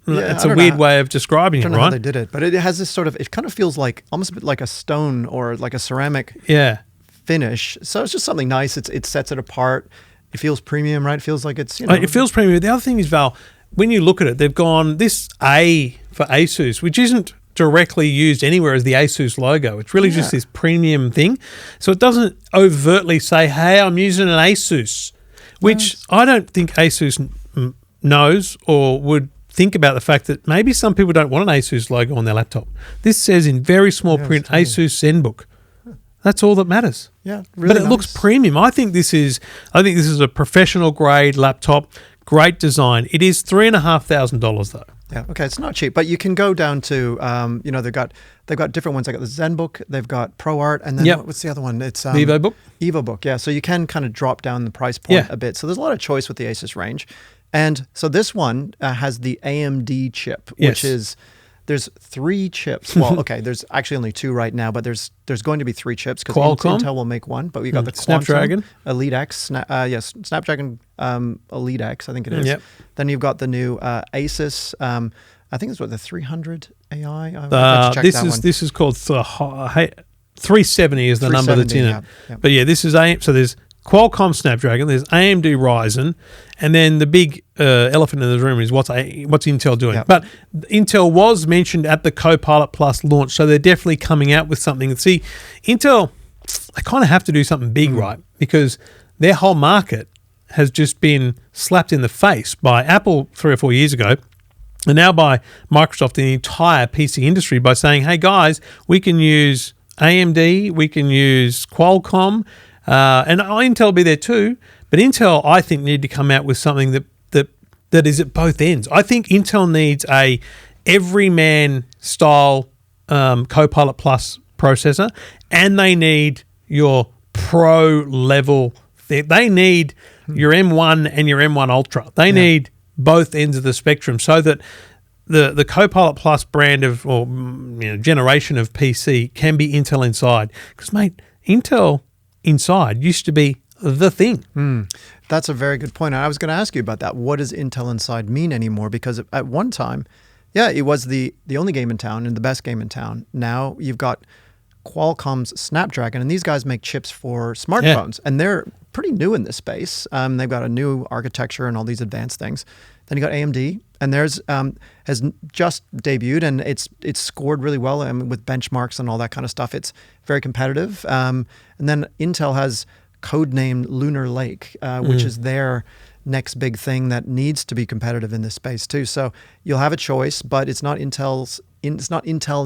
it's a weird way of describing it, right? I don't know how they did it, but it has this sort of, it kind of feels like almost a bit like a stone or like a ceramic. Yeah. finish. So it's just something nice. It sets it apart. It feels premium, right? It feels like it's, you know. It feels premium. The other thing is, Val, when you look at it, they've gone this A for Asus, which isn't directly used anywhere as the Asus logo. It's really just this premium thing. So it doesn't overtly say, hey, I'm using an Asus, which I don't think Asus knows or would think about the fact that maybe some people don't want an Asus logo on their laptop. This says in very small print, Asus Zenbook. That's all that matters. Yeah, really but it looks premium. I think this is a professional grade laptop. Great design. It is $3,500 though. Yeah, okay, it's not cheap, but you can go down to, they've got different ones. They got the Zenbook, they've got ProArt, and then what's the other one? It's EvoBook. EvoBook, yeah. So you can kind of drop down the price point a bit. So there's a lot of choice with the Asus range, and so this one has the AMD chip, which is there's 3 chips. Well, okay, there's actually only 2 right now, but there's going to be 3 chips because Intel will make one. But we got the Snapdragon Elite X, Snapdragon Elite X, I think it is. Yep. Then you've got the new Asus. I think it's the 300 AI. This is called 370 is the number that's in it. Yeah. But yeah, this is so there's Qualcomm Snapdragon, there's AMD Ryzen, and then the big elephant in the room is what's Intel doing. Yep. But Intel was mentioned at the Copilot Plus launch, so they're definitely coming out with something. See, Intel, they kind of have to do something big, right? Because their whole market has just been slapped in the face by Apple 3 or 4 years ago, and now by Microsoft and the entire PC industry by saying, hey guys, we can use AMD, we can use Qualcomm, and Intel will be there too. But Intel, I think, need to come out with something that is at both ends. I think Intel needs a everyman style Copilot Plus processor, and they need your pro level thing. They need your M1 and your M1 Ultra. They need both ends of the spectrum so that the Copilot Plus brand of generation of PC can be Intel inside. Because, mate, Intel inside used to be the thing. That's a very good point. I was going to ask you about that. What does Intel inside mean anymore? Because at one time, it was the only game in town and the best game in town. Now you've got Qualcomm's Snapdragon, and these guys make chips for smartphones, and they're pretty new in this space. They've got a new architecture and all these advanced things. Then you got AMD, and theirs has just debuted, and it's scored really well with benchmarks and all that kind of stuff. It's very competitive. And then Intel has codenamed Lunar Lake, which is their next big thing that needs to be competitive in this space too. So you'll have a choice, but it's not Intel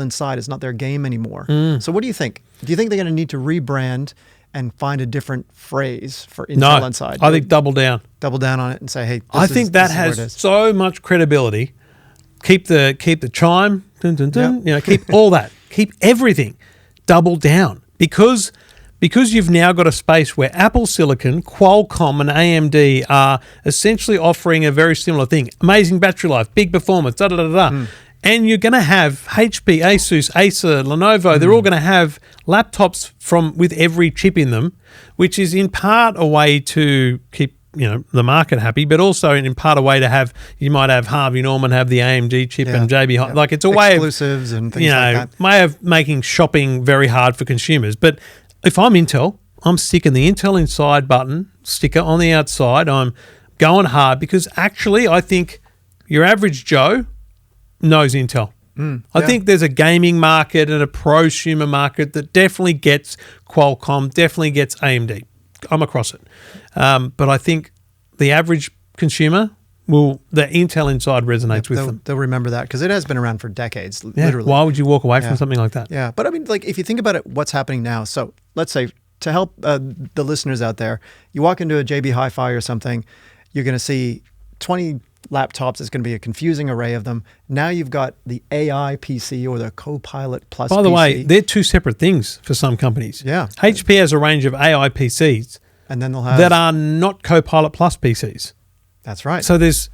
inside. It's not their game anymore. So what do you think? Do you think they're going to need to rebrand and find a different phrase for Intel inside? I think double down on it and say, hey, I think that has so much credibility. Keep the chime, dun, dun, dun, keep all that, keep everything, double down because you've now got a space where Apple Silicon, Qualcomm, and AMD are essentially offering a very similar thing: amazing battery life, big performance, And you're going to have HP, Asus, Acer, Lenovo. They're all going to have laptops with every chip in them, which is in part a way to keep the market happy, but also in part a way to you might have Harvey Norman have the AMD chip and JB HiFi. Like it's a way of exclusives and things like that. Way of making shopping very hard for consumers. But if I'm Intel, I'm sticking the Intel inside button sticker on the outside. I'm going hard because actually I think your average Joe knows Intel. I think there's a gaming market and a prosumer market that definitely gets Qualcomm, definitely gets AMD. I'm across it. But I think the average consumer the Intel inside resonates with them. They'll remember that because it has been around for decades, literally. Why would you walk away from something like that? Yeah, but I mean, like if you think about it, what's happening now. So let's say to help the listeners out there, you walk into a JB HiFi or something, you're going to see 20 laptops. It's going to be a confusing array of them. Now you've got the AI PC or the Copilot Plus PC. By the way, they're two separate things for some companies. Yeah. HP has a range of AI PCs and then they'll have that are not Copilot Plus PCs. That's right. So there's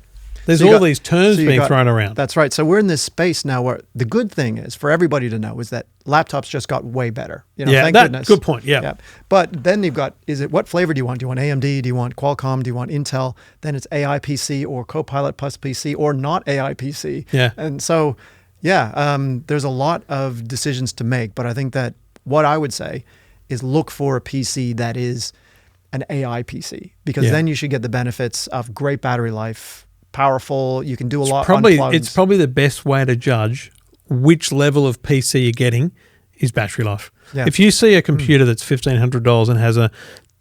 all these terms being thrown around. That's right. So we're in this space now where the good thing is for everybody to know is that laptops just got way better. Thank goodness. Good point. Yeah. But then you've got, what flavor do you want? Do you want AMD? Do you want Qualcomm? Do you want Intel? Then it's AI PC or Copilot Plus PC or not AI PC. Yeah. And so, there's a lot of decisions to make. But I think that what I would say is look for a PC that is an AI PC, because Yeah. then you should get the benefits of great battery life, powerful. You can do a lot. Probably unplugged. it's probably the best way to judge which level of PC you're getting is battery life. Yeah. If you see a computer that's $1,500 and has a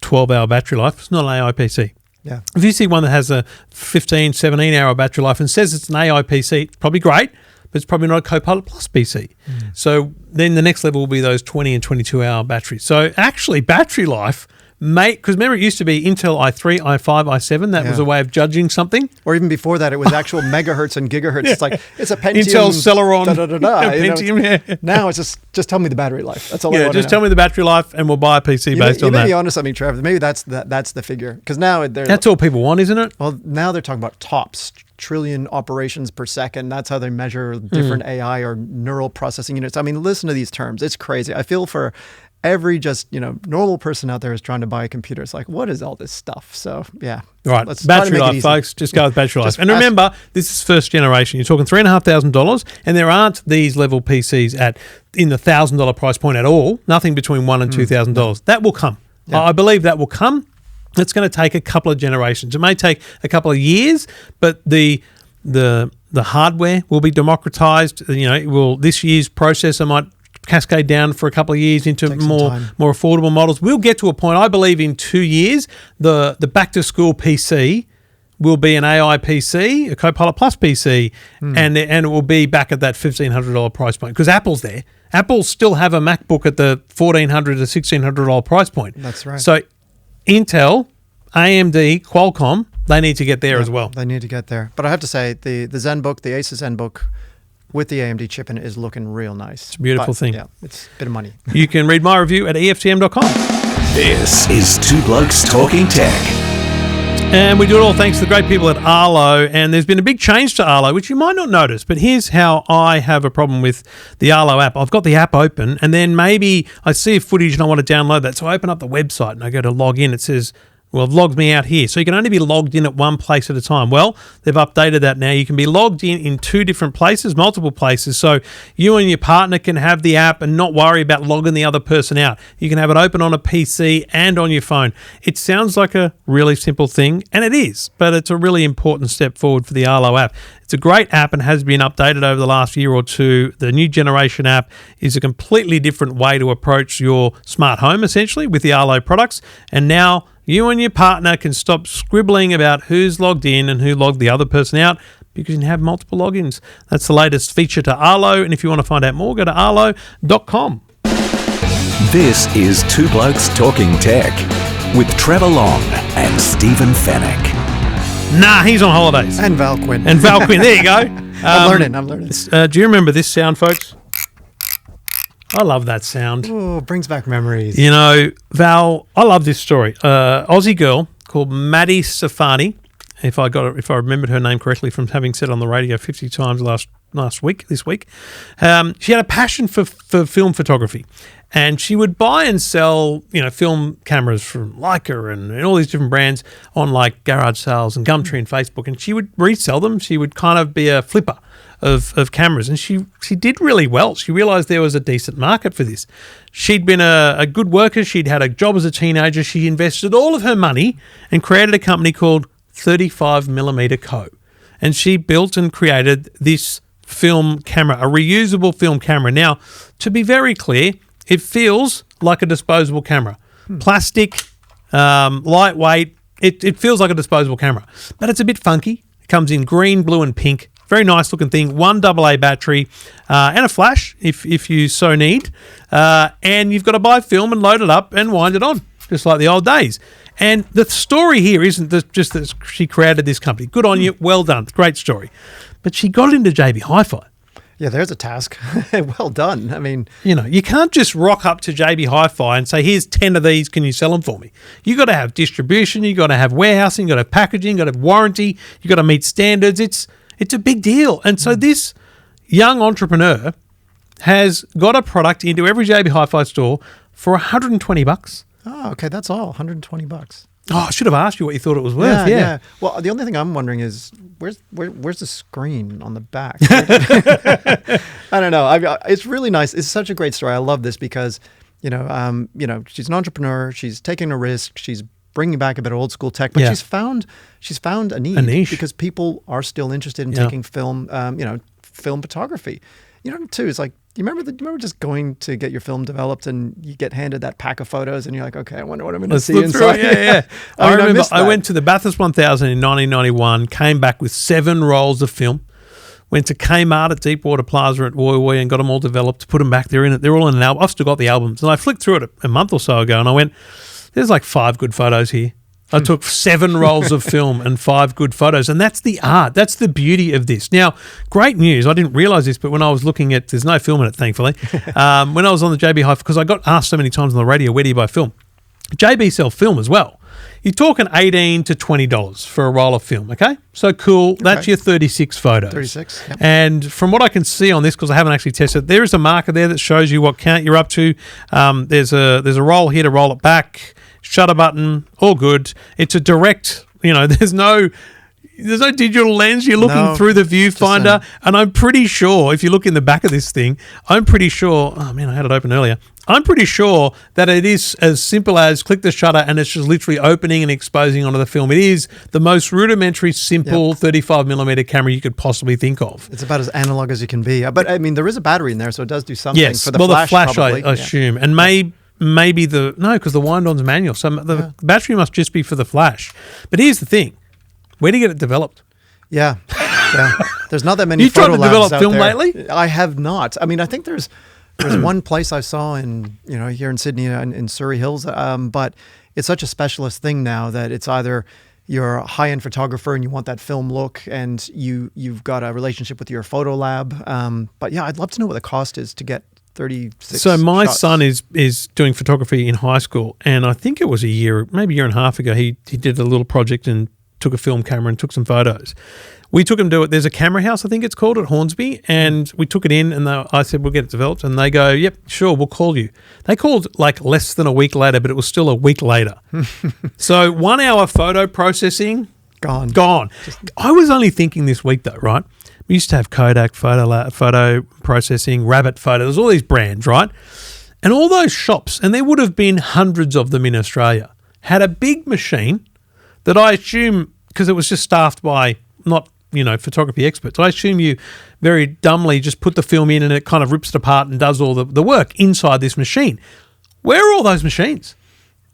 12-hour battery life, it's not an AI PC. Yeah. If you see one that has a 15, 17-hour battery life and says it's an AI PC, it's probably great, but it's probably not a Copilot Plus PC. So then the next level will be those 20 and 22-hour batteries. So actually, battery life because remember, it used to be Intel i3, i5, i7. That was Yeah. a way of judging something. Or even before that, it was actual megahertz and gigahertz. It's like, it's a Pentium. Intel Celeron. You know? Pentium, yeah. Now it's just tell me the battery life. That's all I Yeah, want to just know. tell me the battery life and we'll buy a PC based on you may that. be onto something, Trev. Maybe that's the figure. Because now That's all people want, isn't it? well, now they're talking about TOPS, trillion operations per second. That's how they measure different AI or neural processing units. I mean, listen to these terms. It's crazy. I feel for every normal person out there is trying to buy a computer. It's like, what is all this stuff? So yeah. Right, Let's try to battery make it life, easy. folks. Just go with battery life. Just And remember, this is first generation. You're talking $3,500, and there aren't these level PCs in the $1,000 price point at all. Nothing between $1,000 and $2,000. That will come. Yeah. I believe that will come. It's going to take a couple of generations. It may take a couple of years, but the hardware will be democratized. This year's processor might cascade down for a couple of years into Take some more time. affordable models. We'll get to a point, I believe, in 2 years, the back to school PC will be an AI PC, a Copilot Plus PC, and it will be back at that $1,500 price point because Apple's there. Apple still have a MacBook at the $1,400 to $1,600 price point. That's right. So Intel, AMD, Qualcomm, they need to get there as well. They need to get there. But I have to say, the Zenbook, the Asus Zenbook with the AMD chip in it is looking real nice. It's a beautiful thing. Yeah, it's a bit of money. You can read my review at EFTM.com. This is Two Blokes Talking Tech. And we do it all thanks to the great people at Arlo. And there's been a big change to Arlo, which you might not notice. But here's how I have a problem with the Arlo app. I've got the app open, and then maybe I see a footage and I want to download that. So I open up the website and I go to log in. It says, well, it logged me out here. So you can only be logged in at one place at a time. Well, they've updated that now. You can be logged in two different places, multiple places. So you and your partner can have the app and not worry about logging the other person out. You can have it open on a PC and on your phone. It sounds like a really simple thing, and it is, but it's a really important step forward for the Arlo app. It's a great app and has been updated over the last year or two. The new generation app is a completely different way to approach your smart home, essentially, with the Arlo products. And now you and your partner can stop scribbling about who's logged in and who logged the other person out because you can have multiple logins. That's the latest feature to Arlo. And if you want to find out more, go to arlo.com. This is Two Blokes Talking Tech with Trevor Long and Stephen Fennick. Nah, he's on holidays. And Val Quinn. And Val Quinn, there you go. I'm learning. Do you remember this sound, folks? I love that sound. Oh, brings back memories. You know, Val, I love this story. Aussie girl called Maddie Safani, if I remembered her name correctly from having said on the radio 50 times this week. She had a passion for film photography, and she would buy and sell, film cameras from Leica and all these different brands on like garage sales and Gumtree and Facebook, and she would resell them. She would kind of be a flipper of cameras, and she did really well. She realized there was a decent market for this. She'd been a good worker. She'd had a job as a teenager. She invested all of her money and created a company called 35mm Co. And she built and created this film camera, a reusable film camera. Now, to be very clear, it feels like a disposable camera. Plastic, lightweight, it feels like a disposable camera. But it's a bit funky. It comes in green, blue and pink. Very nice looking thing. 1 AA battery and a flash if you so need. And you've got to buy film and load it up and wind it on, just like the old days. And the story here isn't just that she created this company. Good on you. Well done. Great story. But she got into JB HiFi. Yeah, there's a task. Well done. I mean, you can't just rock up to JB HiFi and say, here's 10 of these, can you sell them for me? You got to have distribution, you got to have warehousing, you got to have packaging, you got to have warranty, you got to meet standards. It's a big deal. And so this young entrepreneur has got a product into every JB HiFi store for $120. oh, okay, that's all. $120. Oh, I should have asked you what you thought it was worth. Yeah. Well, the only thing I'm wondering is where's the screen on the back? I don't know. It's really nice. It's such a great story. I love this because, she's an entrepreneur. She's taking a risk. She's bringing back a bit of old school tech, but she's found a niche because people are still interested in taking film, film photography. Too, it's like, you remember just going to get your film developed and you get handed that pack of photos and you're like, okay, I wonder what I'm going to see inside. Yeah. I remember I went to the Bathurst 1000 in 1991, came back with 7 rolls of film, went to Kmart at Deepwater Plaza at Woy Woy and got them all developed, put them back there in it. They're all in an album. I've still got the albums. And I flicked through it a month or so ago and I went, there's like 5 good photos here. I took 7 rolls of film and 5 good photos. And that's the art. That's the beauty of this. Now, great news. I didn't realise this, but when I was looking at, there's no film in it, thankfully. When I was on the JB HiFi, because I got asked so many times on the radio, where do you buy film? JB sell film as well. You're talking $18 to $20 for a roll of film, okay? So cool. Okay. That's your 36 photos. 36, yep. And from what I can see on this, because I haven't actually tested, there is a marker there that shows you what count you're up to. There's a roll here to roll it back. Shutter button, all good. It's a direct, there's no digital lens. You're looking through the viewfinder. And I'm pretty sure, if you look in the back of this thing, I had it open earlier. I'm pretty sure that it is as simple as click the shutter and it's just literally opening and exposing onto the film. It is the most rudimentary, simple 35mm camera you could possibly think of. It's about as analog as you can be. But, there is a battery in there, so it does do something. Yes, for the flash, the flash, probably. I assume. And maybe because the wind-on's manual, so the battery must just be for the flash. But here's the thing: where do you get it developed? Yeah. There's not that many. You tried to develop out film there. lately? I have not. I think there's one place I saw in here in Sydney in Surrey Hills, but it's such a specialist thing now that it's either you're a high-end photographer and you want that film look, and you've got a relationship with your photo lab. But yeah, I'd love to know what the cost is to get 36 So my shots. son is doing photography in high school, and I think it was maybe a year and a half ago, he did a little project and took a film camera and took some photos. We took him to it. There's a camera house, I think it's called, at Hornsby, and we took it in and I said, we'll get it developed. And they go, yep, sure, we'll call you. They called like less than a week later, but it was still a week later. So 1 hour photo processing, gone. I was only thinking this week though, right? We used to have Kodak, photo processing, Rabbit Photo. There's all these brands, right? And all those shops, and there would have been hundreds of them in Australia, had a big machine that I assume, because it was just staffed by not, photography experts, I assume you very dumbly just put the film in and it kind of rips it apart and does all the work inside this machine. Where are all those machines?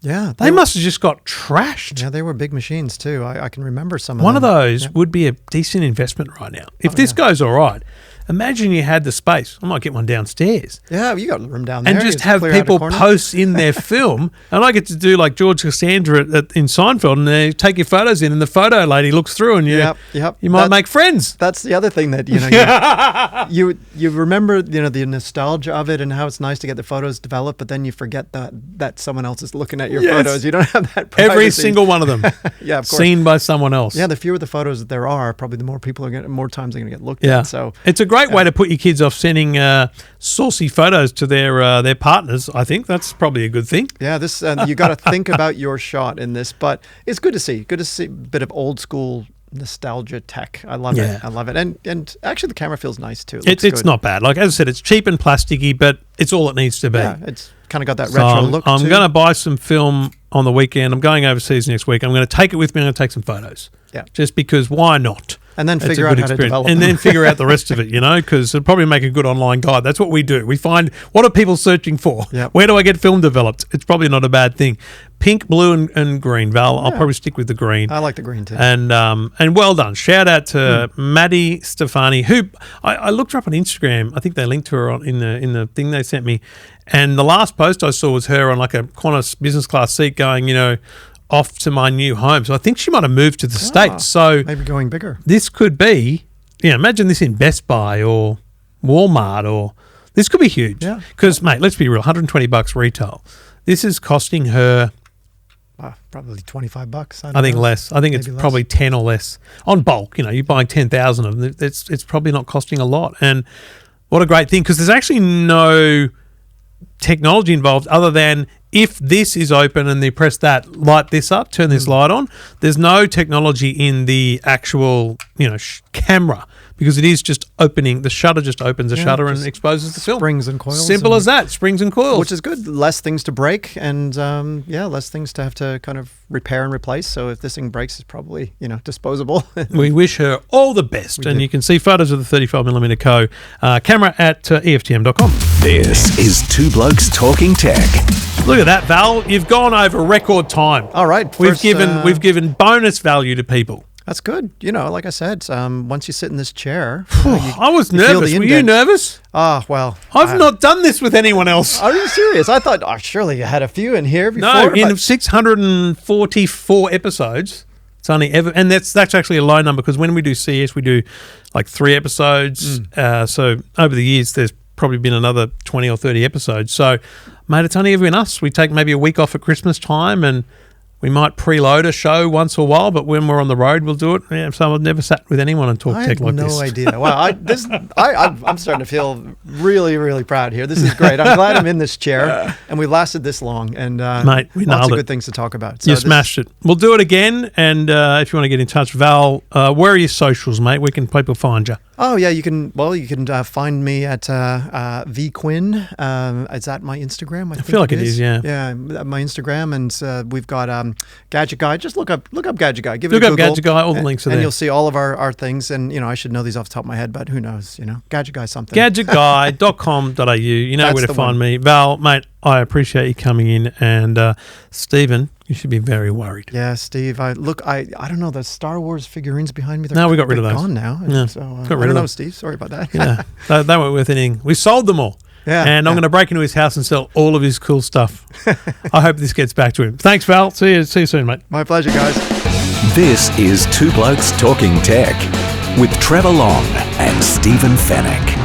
Yeah. They must have just got trashed. Yeah, they were big machines too. I can remember some of them. One of those would be a decent investment right now. If this goes all right, imagine you had the space. I might get one downstairs. Yeah, you got room down there. And just have people post in their film. And I get to do like George Costanza in Seinfeld, and they take your photos in and the photo lady looks through and you might make friends. That's the other thing that, you remember, the nostalgia of it and how it's nice to get the photos developed, but then you forget that someone else is looking at your photos. You don't have that privacy. Every single one of them. Yeah, of course. Seen by someone else. Yeah, the fewer the photos that there are, probably the more people more times they're going to get looked at. So it's a great way to put your kids off sending saucy photos to their partners. I think that's probably a good thing. Yeah, this you got to think about your shot in this, but it's good to see. Good to see a bit of old school nostalgia tech. I love it. I love it. And actually, the camera feels nice too. It's not bad. Like as I said, it's cheap and plasticky, but it's all it needs to be. Yeah, it's kind of got that retro look. I'm going to buy some film on the weekend. I'm going overseas next week. I'm going to take it with me. I'm going to take some photos. Yeah, just because why not? And then figure out how to develop and then figure out the rest of it, because it'll probably make a good online guide. That's what we do. We find, what are people searching for? Yep. Where do I get film developed? It's probably not a bad thing. Pink, blue, and green. Val, I'll probably stick with the green. I like the green too. And well done. Shout out to Maddie Stefani, who I looked her up on Instagram. I think they linked to her in the thing they sent me. And the last post I saw was her on like a Qantas business class seat going, off to my new home. So I think she might have moved to the States. So maybe going bigger. This could be, imagine this in Best Buy or Walmart, or this could be huge. Yeah. Because, mate, let's be real, $120 retail. This is costing her probably $25. I think less. I think it's probably 10 or less on bulk. You're buying 10,000 of them. It's probably not costing a lot. And what a great thing, because there's actually no technology involved other than if this is open and they press that, light this up, turn this light on. There's no technology in the actual, camera, because it is just opening. The shutter just opens the shutter and exposes the film. Springs and coils. Simple as that. Springs and coils. Which is good. Less things to break and, less things to have to kind of repair and replace. So if this thing breaks, it's probably, disposable. We wish her all the best. And you can see photos of the 35mm Co. Camera at EFTM.com. This is Two Blokes Talking Tech. Look at that, Val. You've gone over record time. All right. We've given bonus value to people. That's good. Like I said, once you sit in this chair, I was nervous. Were you nervous? Well, I've not done this with anyone else. Are you serious? I thought, surely you had a few in here before. No, in 644 episodes, it's only ever, and that's actually a low number because when we do CS, we do like 3 episodes. So over the years, there's probably been another 20 or 30 episodes. So, mate, it's only ever been us. We take maybe a week off at Christmas time and we might preload a show once in a while, but when we're on the road, we'll do it. Yeah, so I've never sat with anyone and talked tech like this. I have no idea. Wow, I'm starting to feel really, really proud here. This is great. I'm glad I'm in this chair, and we lasted this long. And mate, we lots nailed of it. good things to talk about. So you smashed it. We'll do it again, and if you want to get in touch, Val, where are your socials, mate? Where can people find you? Oh yeah, you can find me at vquinn. Is that my Instagram? I feel like it is. Yeah. Yeah, my Instagram, and we've got Gadget Guy. Just look up Gadget Guy. Look up Gadget Guy. All the links are there, and you'll see all of our things. And I should know these off the top of my head, but who knows? Gadget Guy something. Gadgetguy.com.au. You know where to find me, Val, mate. I appreciate you coming in, and Stephen, you should be very worried. Yeah, Steve. I don't know, the Star Wars figurines behind me. No, we got rid of those. Gone now. Yeah, so got rid I don't of know, them. Steve. Sorry about that. Yeah, they weren't worth anything. We sold them all. Yeah, and I'm going to break into his house and sell all of his cool stuff. I hope this gets back to him. Thanks, Val. See you soon, mate. My pleasure, guys. This is Two Blokes Talking Tech with Trevor Long and Stephen Fennick.